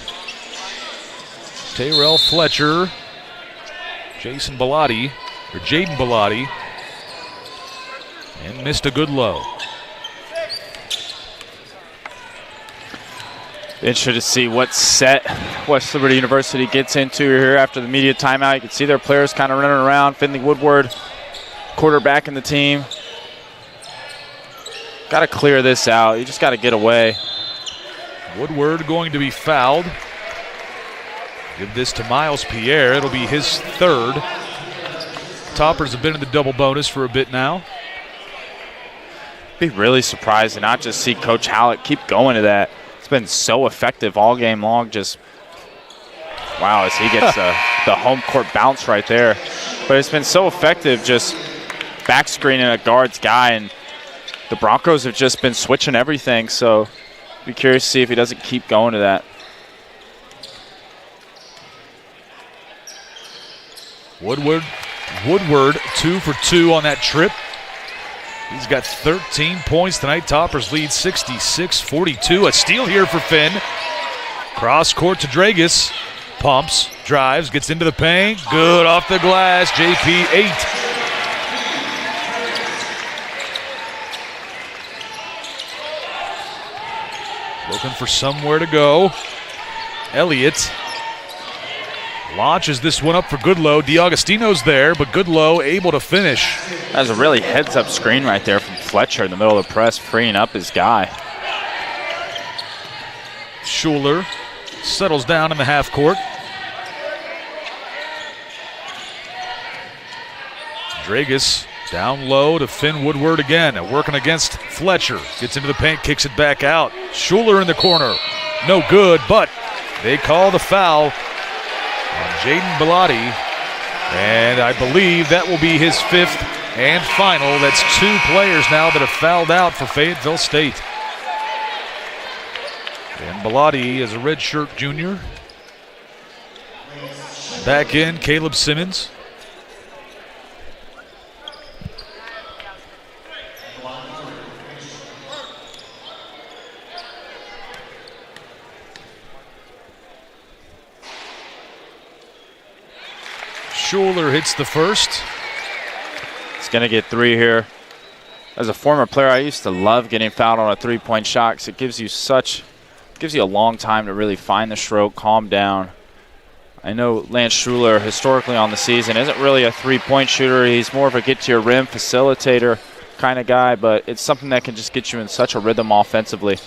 Tyrell Fletcher, Jaden Bellotti, and Mr. Goodlow. Interested to see what set West Liberty University gets into here after the media timeout. You can see their players kind of running around. Finley Woodward, quarterback in the team. Got to clear this out. You just got to get away. Woodward going to be fouled. Give this to Miles Pierre. It'll be his third. Toppers have been in the double bonus for a bit now. Be really surprised to not just see Coach Hallett keep going to that. It's been so effective all game long. Just, wow, as he gets the home court bounce right there. But it's been so effective just back screening a guard's guy, and the Broncos have just been switching everything, so be curious to see if he doesn't keep going to that. Woodward 2 for 2 on that trip. He's got 13 points tonight. Toppers lead 66-42. A steal here for Finn. Cross court to Dragus. Pumps, drives, gets into the paint. Good off the glass. JP 8. Looking for somewhere to go. Elliott launches this one up for Goodlow. DiAugustino's there, but Goodlow able to finish. That was a really heads-up screen right there from Fletcher in the middle of the press, freeing up his guy. Schuler settles down in the half court. Dragus down low to Finn Woodward again, working against Fletcher. Gets into the paint, kicks it back out. Schuler in the corner. No good, but they call the foul on Jaden Bellotti. And I believe that will be his fifth and final. That's 2 players now that have fouled out for Fayetteville State. And Bellotti is a redshirt junior. Back in, Caleb Simmons. Schuler hits the first. He's going to get 3 here. As a former player, I used to love getting fouled on a 3-point shot because it gives you a long time to really find the stroke, calm down. I know Lance Schuler, historically on the season, isn't really a 3-point shooter. He's more of a get-to-your-rim facilitator kind of guy, but it's something that can just get you in such a rhythm offensively.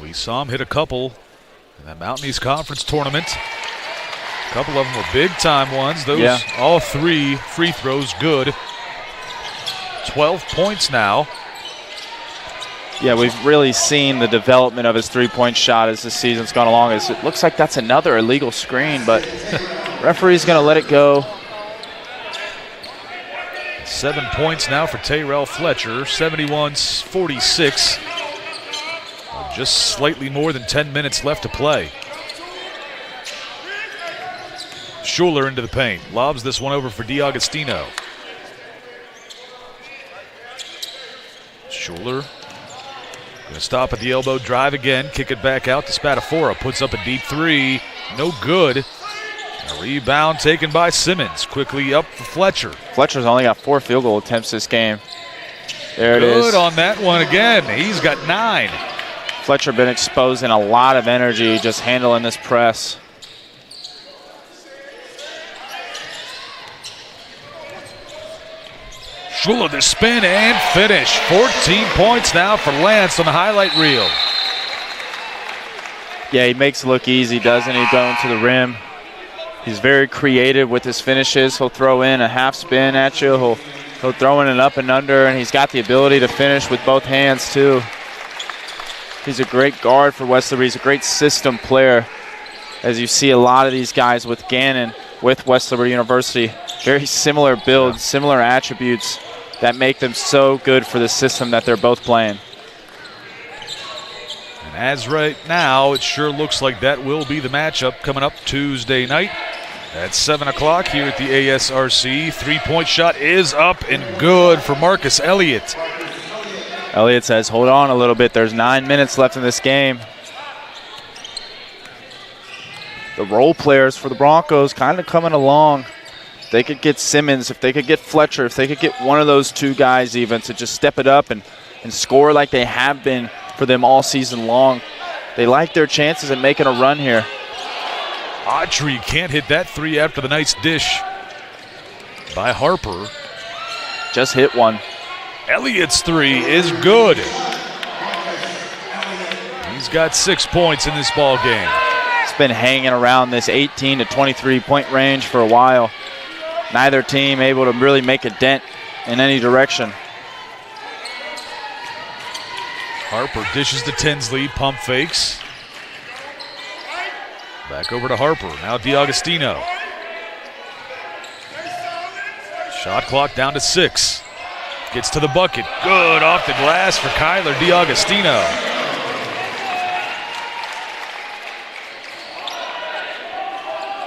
We saw him hit a couple in the Mountain East Conference tournament. A couple of them were big-time ones. Those, all 3 free throws good. 12 points now. Yeah, we've really seen the development of his 3-point shot as the season's gone along. It looks like that's another illegal screen, but referee's going to let it go. 7 points now for Tyrell Fletcher, 71-46. Just slightly more than 10 minutes left to play. Schuler into the paint. Lobs this one over for DiAugustino. Schuler going to stop at the elbow, drive again, kick it back out to Spadafora. Puts up a deep 3. No good. A rebound taken by Simmons. Quickly up for Fletcher. Fletcher's only got 4 field goal attempts this game. There it is. Good on that one again. He's got 9. Fletcher been exposing a lot of energy just handling this press. Shula the spin and finish. 14 points now for Lance on the highlight reel. Yeah, he makes it look easy, doesn't he, going to the rim. He's very creative with his finishes. He'll throw in a half spin at you. He'll throw in an up and under, and he's got the ability to finish with both hands, too. He's a great guard for West Liberty. He's a great system player. As you see a lot of these guys with Gannon, with West Liberty University, very similar builds, similar attributes that make them so good for the system that they're both playing. And as right now, it sure looks like that will be the matchup coming up Tuesday night at 7 o'clock here at the ASRC. Three-point shot is up and good for Marcus Elliott. Elliott says, hold on a little bit. There's 9 minutes left in this game. The role players for the Broncos kind of coming along. If they could get Simmons, if they could get Fletcher, if they could get one of those two guys even to just step it up and score like they have been for them all season long, they like their chances at making a run here. Autry can't hit that three after the nice dish by Harper. Just hit one. Elliott's three is good. He's got 6 points in this ball game. It's been hanging around this 18 to 23 point range for a while. Neither team able to really make a dent in any direction. Harper dishes to Tinsley, pump fakes. Back over to Harper, now DiAugustino. Shot clock down to 6. Gets to the bucket, good off the glass for Kyler DiAugustino.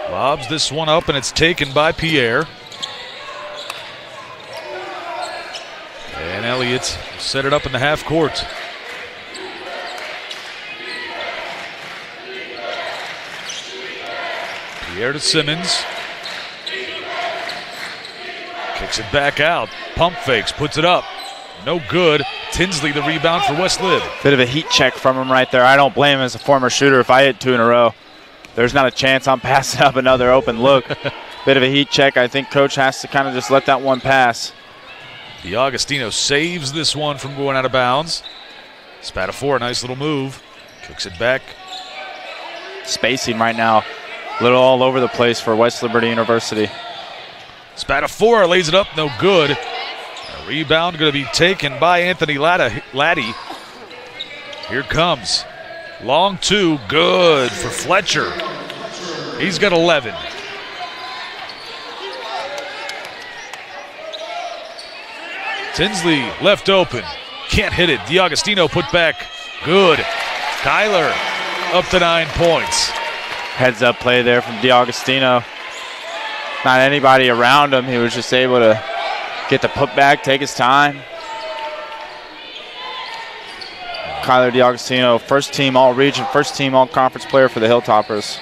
Lobs this one up and it's taken by Pierre. And Elliott set it up in the half court. Pierre to Simmons. Kicks it back out. Pump fakes, puts it up. No good. Tinsley the rebound for West Lib. Bit of a heat check from him right there. I don't blame him as a former shooter. If I hit 2 in a row, there's not a chance I'm passing up another open look. Bit of a heat check. I think coach has to kind of just let that one pass. DiAugustino saves this one from going out of bounds. Spatafor, nice little move. Kicks it back. Spacing right now. A little all over the place for West Liberty University. Spatafor lays it up, no good. A rebound going to be taken by Anthony Laddie. Here comes. Long two, good for Fletcher. He's got 11. Tinsley left open. Can't hit it. DiAugustino put back. Good. Kyler up to 9 points. Heads up play there from DiAugustino. Not anybody around him. He was just able to get the putback, take his time. Kyler DiAugustino, first team all-region, first team all-conference player for the Hilltoppers.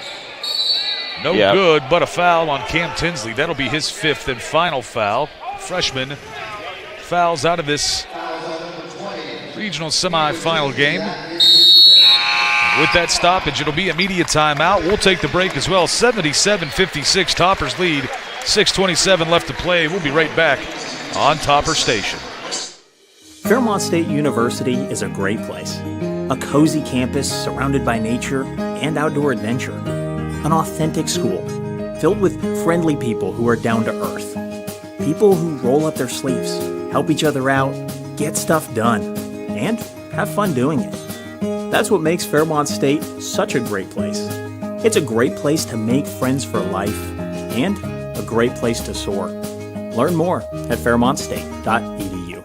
No good, but a foul on Cam Tinsley. That'll be his 5th and final foul. Freshman fouls out of this regional semifinal game. With that stoppage, it'll be immediate timeout. We'll take the break as well. 77-56, Toppers lead. 6:27 left to play. We'll be right back on Topper Station. Fairmont State University is a great place. A cozy campus surrounded by nature and outdoor adventure. An authentic school filled with friendly people who are down to earth. People who roll up their sleeves, help each other out, get stuff done, and have fun doing it. That's what makes Fairmont State such a great place. It's a great place to make friends for life and a great place to soar. Learn more at fairmontstate.edu.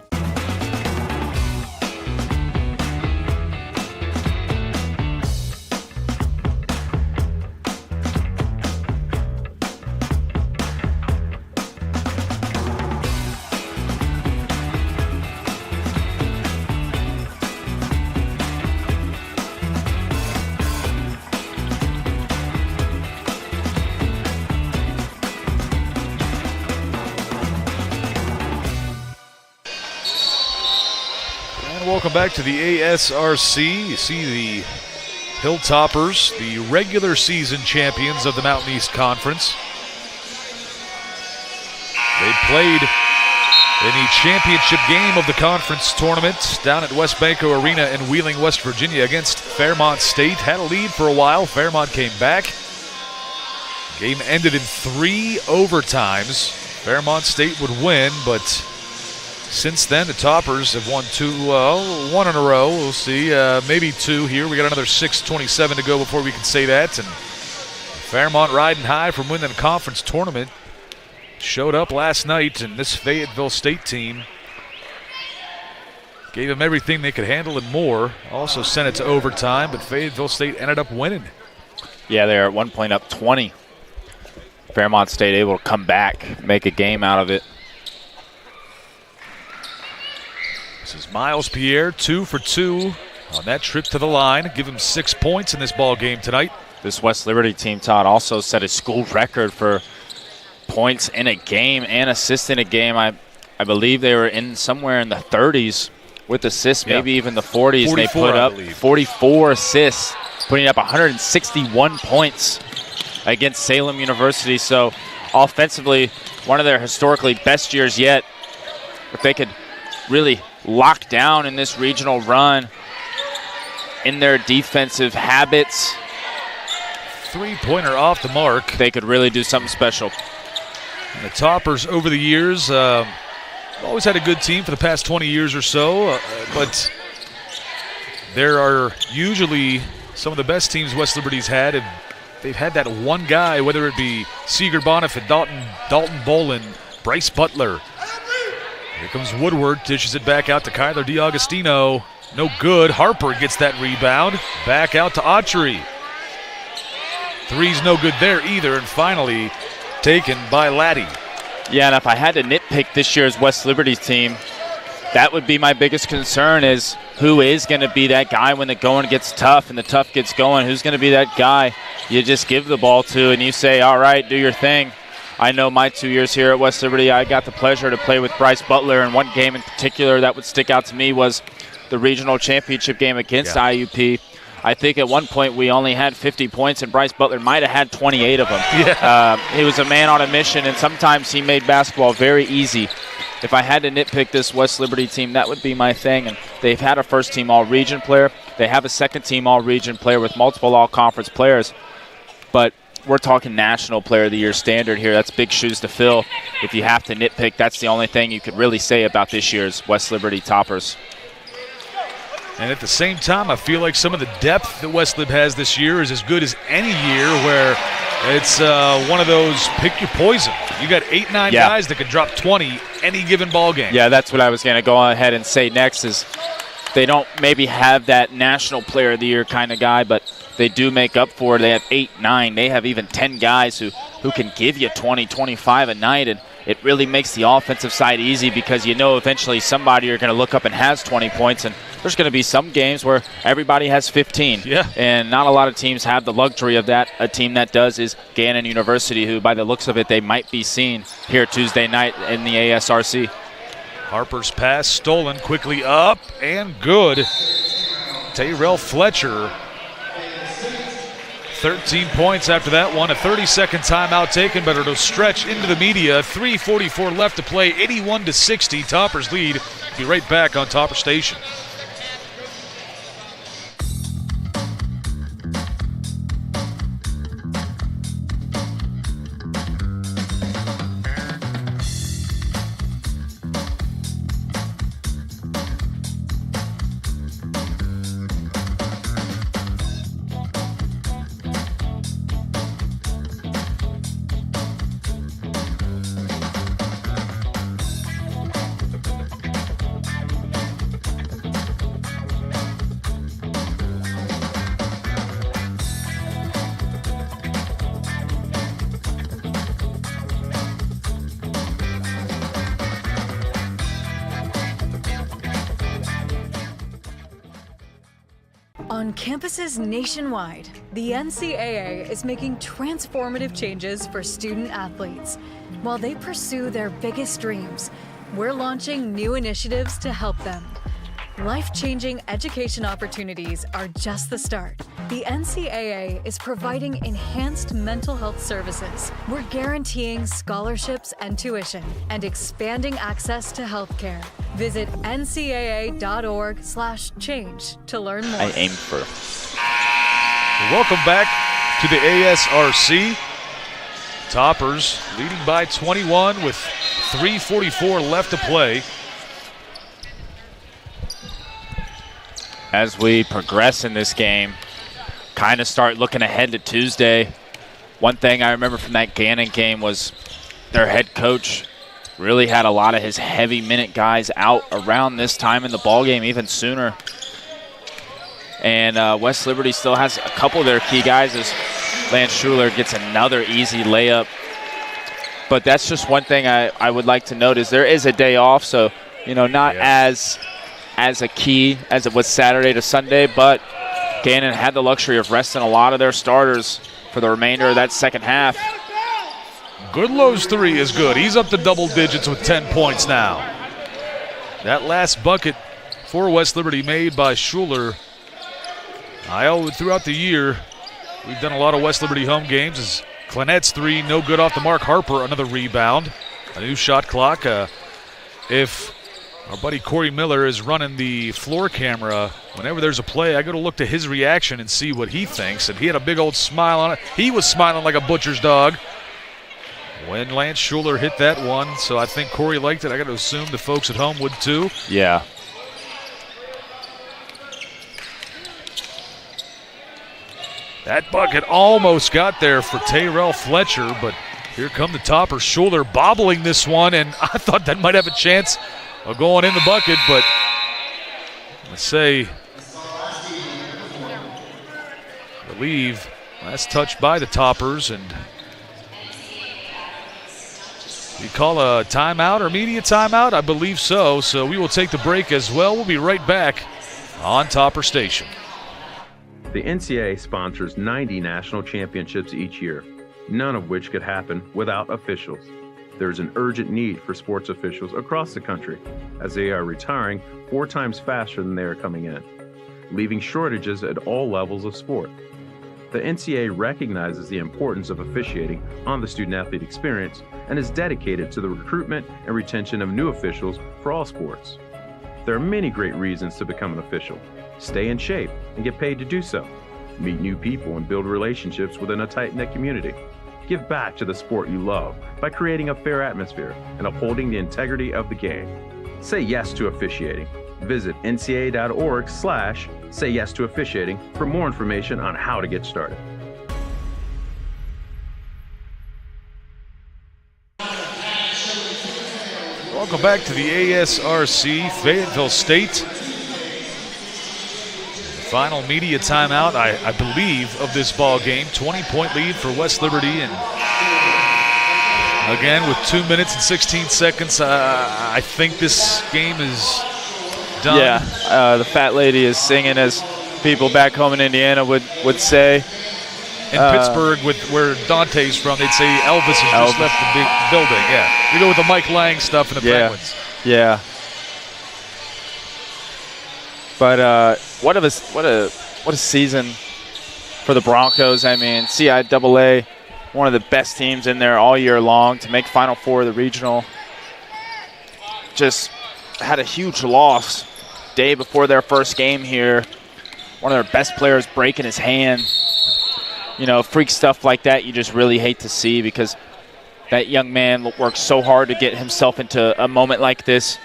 welcome back to the ASRC. You see the Hilltoppers, the regular season champions of the Mountain East Conference. They played in the championship game of the conference tournament down at West Banco Arena in Wheeling, West Virginia against Fairmont State. Had a lead for a while. Fairmont came back. Game ended in 3 overtimes. Fairmont State would win, but since then the Toppers have won 1 in a row. We'll see, maybe 2 here. We got another 6:27 to go before we can say that. And Fairmont riding high from winning the conference tournament. Showed up last night, and this Fayetteville State team gave them everything they could handle and more. Also sent it to overtime, but Fayetteville State ended up winning. Yeah, they're at one point up 20. Fairmont State able to come back, make a game out of it. This is Miles Pierre, 2 for 2 on that trip to the line. Give him 6 points in this ball game tonight. This West Liberty team, Todd, also set a school record for points in a game and assists in a game. I believe they were in somewhere in the 30s with assists, maybe even the 40s. And they put up 44 assists, putting up 161 points against Salem University. So offensively, one of their historically best years yet. If they could really lock down in this regional run in their defensive habits, 3-pointer off the mark, they could really do something special. And the Toppers over the years always had a good team for the past 20 years or so, but there are usually some of the best teams West Liberty's had. They've had that one guy, whether it be Seeger Bonifant, Dalton Bolin, Bryce Butler. Here comes Woodward, dishes it back out to Kyler DiAugustino. No good. Harper gets that rebound. Back out to Autry. Three's no good there either, and finally taken by Laddie. Yeah, and if I had to nitpick this year's West Liberty team, that would be my biggest concern, is who is going to be that guy when the going gets tough and the tough gets going. Who's going to be that guy you just give the ball to and you say, all right, do your thing. I know my 2 years here at West Liberty, I got the pleasure to play with Bryce Butler, and one game in particular that would stick out to me was the regional championship game against IUP. I think at one point we only had 50 points, and Bryce Butler might have had 28 of them. He was a man on a mission, and sometimes he made basketball very easy. If I had to nitpick this West Liberty team, that would be my thing. And they've had a first-team all-region player. They have a second-team all-region player with multiple all-conference players. But we're talking National Player of the Year standard here. That's big shoes to fill. If you have to nitpick, that's the only thing you could really say about this year's West Liberty Toppers. And at the same time, I feel like some of the depth that West Lib has this year is as good as any year, where it's one of those pick your poison. You got 8-9 guys that could drop 20 any given ball game. Yeah, that's what I was going to go ahead and say next, is they don't maybe have that National Player of the Year kind of guy, but they do make up for it. They have 8-9. They have even 10 guys who can give you 20, 25 a night, and it really makes the offensive side easy because you know eventually somebody you're going to look up and has 20 points, and there's going to be some games where everybody has 15. Yeah. And not a lot of teams have the luxury of that. A team that does is Gannon University, who by the looks of it, they might be seen here Tuesday night in the ASRC. Harper's pass stolen, quickly up and good. Tyrell Fletcher, 13 points after that one. A 30-second timeout taken, but it'll stretch into the media. 3:44 left to play, 81-60. Toppers lead. Be right back on Topper Station. On campuses nationwide, the NCAA is making transformative changes for student athletes. While they pursue their biggest dreams, we're launching new initiatives to help them. Life-changing education opportunities are just the start. The NCAA is providing enhanced mental health services. We're guaranteeing scholarships and tuition and expanding access to healthcare. Visit ncaa.org/change to learn more. I aimed for. Welcome back to the ASRC. Toppers leading by 21 with 3:44 left to play. As we progress in this game, kind of start looking ahead to Tuesday. One thing I remember from that Gannon game was their head coach really had a lot of his heavy minute guys out around this time in the ballgame, even sooner. And West Liberty still has a couple of their key guys as Lance Schuler gets another easy layup. But that's just one thing I would like to note is there is a day off, so not as a key as it was Saturday to Sunday, but Gannon had the luxury of resting a lot of their starters for the remainder of that second half. Goodlow's three is good. He's up to double digits with 10 points now. That last bucket for West Liberty made by Schuler. Throughout the year, we've done a lot of West Liberty home games. As Clenette's three, no good off the mark. Harper, another rebound. A new shot clock. If our buddy Corey Miller is running the floor camera, whenever there's a play, I go to look to his reaction and see what he thinks. And he had a big old smile on it. He was smiling like a butcher's dog when Lance Schuler hit that one. So I think Corey liked it. I got to assume the folks at home would too. Yeah. That bucket almost got there for Tyrell Fletcher, but here come the Toppers. Schuler bobbling this one, and I thought that might have a chance of going in the bucket, but let's say, I believe, last touch by the Toppers, and you call a timeout or media timeout? I believe so, so we will take the break as well. We'll be right back on Topper Station. The NCAA sponsors 90 national championships each year, none of which could happen without officials. There is an urgent need for sports officials across the country, as they are retiring 4 times faster than they are coming in, leaving shortages at all levels of sport. The NCAA recognizes the importance of officiating on the student-athlete experience and is dedicated to the recruitment and retention of new officials for all sports. There are many great reasons to become an official. Stay in shape and get paid to do so. Meet new people and build relationships within a tight-knit community. Give back to the sport you love by creating a fair atmosphere and upholding the integrity of the game. Say yes to officiating. Visit ncaa.org/say yes to officiating for more information on how to get started. Welcome back to the ASRC, Fayetteville State. Final media timeout, I believe, of this ball game. 20-point lead for West Liberty, and again with 2 minutes and 16 seconds, I think this game is done. Yeah, the fat lady is singing, as people back home in Indiana would say. In Pittsburgh, where Dante's from, they'd say Elvis has just left the big building. Yeah, we go with the Mike Lang stuff and the Penguins. Yeah. But what a season for the Broncos. I mean, CIAA, one of the best teams in there all year long, to make Final Four of the regional. Just had a huge loss day before their first game here. One of their best players breaking his hand. Freak stuff like that you just really hate to see, because that young man worked so hard to get himself into a moment like this.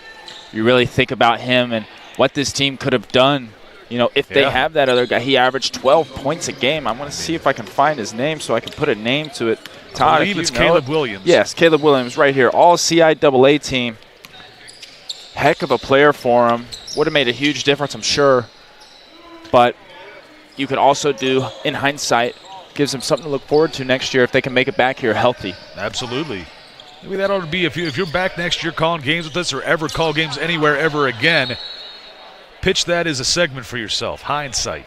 You really think about him and what this team could have done, if they have that other guy. He averaged 12 points a game. I'm going to see if I can find his name so I can put a name to it. Todd, I believe it's Caleb Williams. Yes, Caleb Williams right here. All CIAA team. Heck of a player for him. Would have made a huge difference, I'm sure. But you could also do, in hindsight, gives them something to look forward to next year if they can make it back here healthy. Absolutely. Maybe that ought to be, if you're back next year calling games with us or ever call games anywhere ever again, pitch that as a segment for yourself. Hindsight.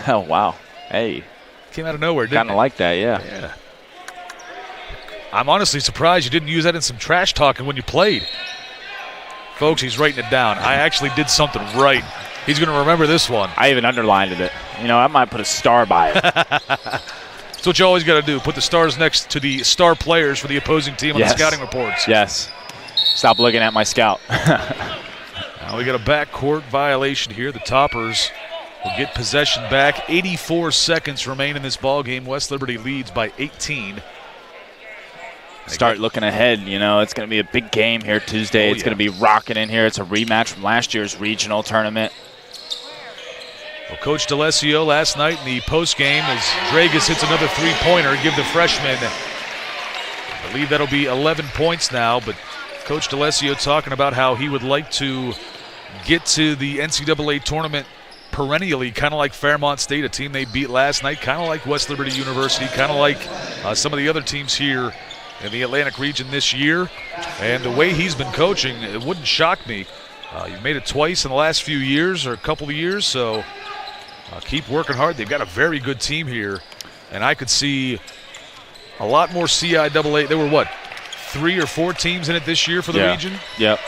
Oh, wow. Hey. Came out of nowhere, didn't it? Kind of like that, yeah. Yeah. I'm honestly surprised you didn't use that in some trash talking when you played. Folks, he's writing it down. I actually did something right. He's going to remember this one. I even underlined it. I might put a star by it. That's what you always got to do. Put the stars next to the star players for the opposing team on the scouting reports. Yes. Stop looking at my scout. Now we got a backcourt violation here. The Toppers will get possession back. 84 seconds remain in this ball game. West Liberty leads by 18. Start looking ahead. It's going to be a big game here Tuesday. It's going to be rocking in here. It's a rematch from last year's regional tournament. Well, Coach DeLessio last night in the postgame as Dragus hits another three-pointer, give the freshman, I believe that'll be 11 points now, but Coach DeLessio talking about how he would like to get to the NCAA tournament perennially, kind of like Fairmont State, a team they beat last night, kind of like West Liberty University, kind of like some of the other teams here in the Atlantic region this year. And the way he's been coaching, it wouldn't shock me. You've made it twice in the last few years or a couple of years, so keep working hard. They've got a very good team here, and I could see a lot more CIAA. There were, 3 or 4 teams in it this year for the region? Yep.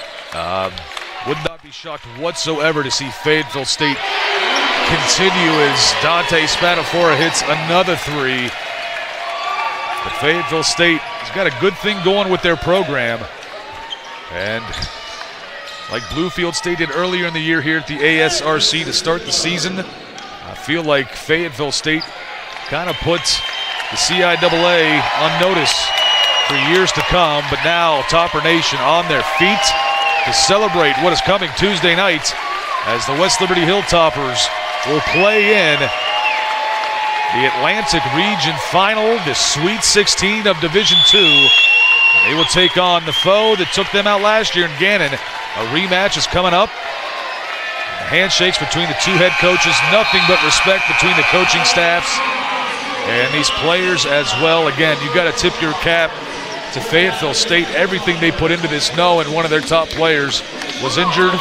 Would not be shocked whatsoever to see Fayetteville State continue as Dante Spadafora hits another 3. But Fayetteville State has got a good thing going with their program. And like Bluefield State did earlier in the year here at the ASRC to start the season, I feel like Fayetteville State kind of puts the CIAA on notice for years to come, but now Topper Nation on their feet to celebrate what is coming Tuesday night as the West Liberty Hilltoppers will play in the Atlantic Region Final, the Sweet 16 of Division II. They will take on the foe that took them out last year in Gannon. A rematch is coming up. Handshakes between the two head coaches, nothing but respect between the coaching staffs and these players as well. Again, you got to tip your cap to Fayetteville State, everything they put into this, knowing one of their top players was injured.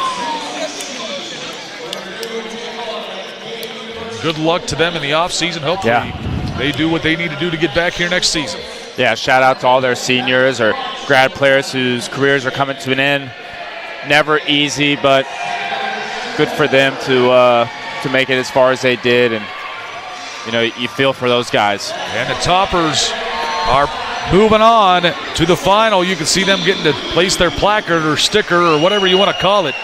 Good luck to them in the offseason. Hopefully they do what they need to do to get back here next season. Yeah, shout out to all their seniors or grad players whose careers are coming to an end. Never easy, but good for them to make it as far as they did, and you feel for those guys. And the Toppers are moving on to the final. You can see them getting to place their placard or sticker or whatever you want to call it.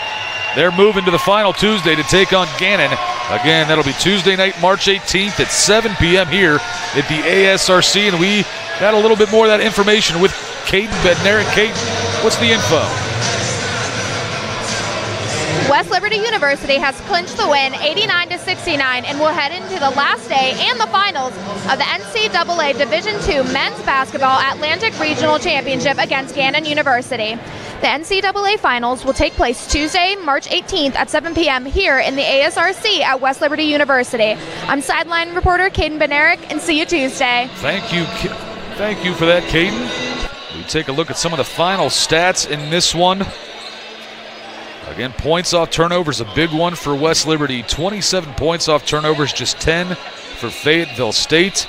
They're moving to the final Tuesday to take on Gannon. Again, that'll be Tuesday night, March 18th at 7 p.m. here at the ASRC, and we got a little bit more of that information with Caden Bednarik. Caden, what's the info? West Liberty University has clinched the win 89-69 and will head into the last day and the finals of the NCAA Division II Men's Basketball Atlantic Regional Championship against Gannon University. The NCAA Finals will take place Tuesday, March 18th at 7 p.m. here in the ASRC at West Liberty University. I'm sideline reporter Caden Bednarik, and see you Tuesday. Thank you for that, Caden. We take a look at some of the final stats in this one. Again, points off turnovers, a big one for West Liberty. 27 points off turnovers, just 10 for Fayetteville State.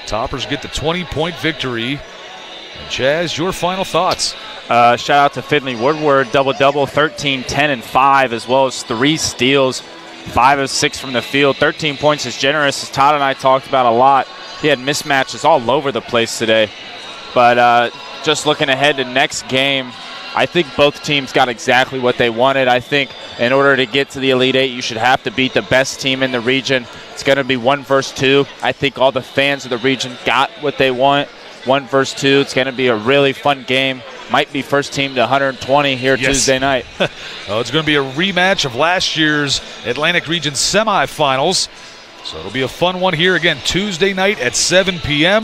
Toppers get the 20-point victory. And Chaz, your final thoughts? Shout out to Finley Woodward, double-double, 13, 10, and 5, as well as 3 steals, 5 of 6 from the field. 13 points is generous, as Todd and I talked about a lot. He had mismatches all over the place today. But just looking ahead to next game, I think both teams got exactly what they wanted. I think in order to get to the Elite Eight, you should have to beat the best team in the region. It's going to be 1 versus 2. I think all the fans of the region got what they want. 1 versus 2. It's going to be a really fun game. Might be first team to 120 here Tuesday night. It's going to be a rematch of last year's Atlantic Region semifinals. So it'll be a fun one here again Tuesday night at 7 p.m.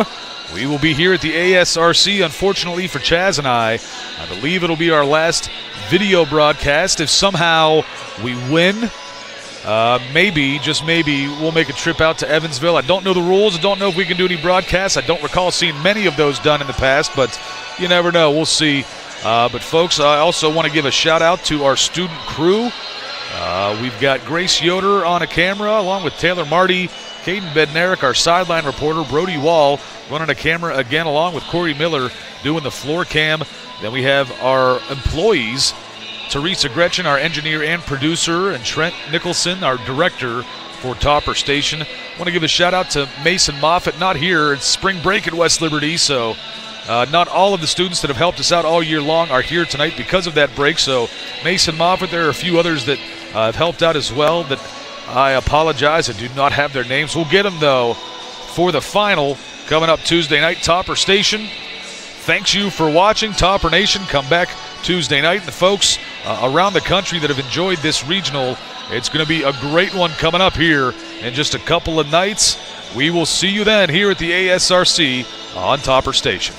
We will be here at the ASRC. Unfortunately for Chaz and I believe it'll be our last video broadcast. If somehow we win, maybe, just maybe, we'll make a trip out to Evansville. I don't know the rules. I don't know if we can do any broadcasts. I don't recall seeing many of those done in the past, but you never know. We'll see. But, folks, I also want to give a shout-out to our student crew. We've got Grace Yoder on a camera, along with Taylor Marty, Caden Bednarik, our sideline reporter, Brody Wall, running a camera again, along with Corey Miller doing the floor cam. Then we have our employees, Teresa Gretchen, our engineer and producer, and Trent Nicholson, our director for Topper Station. I want to give a shout out to Mason Moffitt, not here. It's spring break at West Liberty, so not all of the students that have helped us out all year long are here tonight because of that break. So Mason Moffitt, there are a few others that have helped out as well that I apologize, I do not have their names. We'll get them, though, for the final coming up Tuesday night. Topper Station, thanks you for watching. Topper Nation, come back Tuesday night. And the folks around the country that have enjoyed this regional, it's going to be a great one coming up here in just a couple of nights. We will see you then here at the ASRC on Topper Station.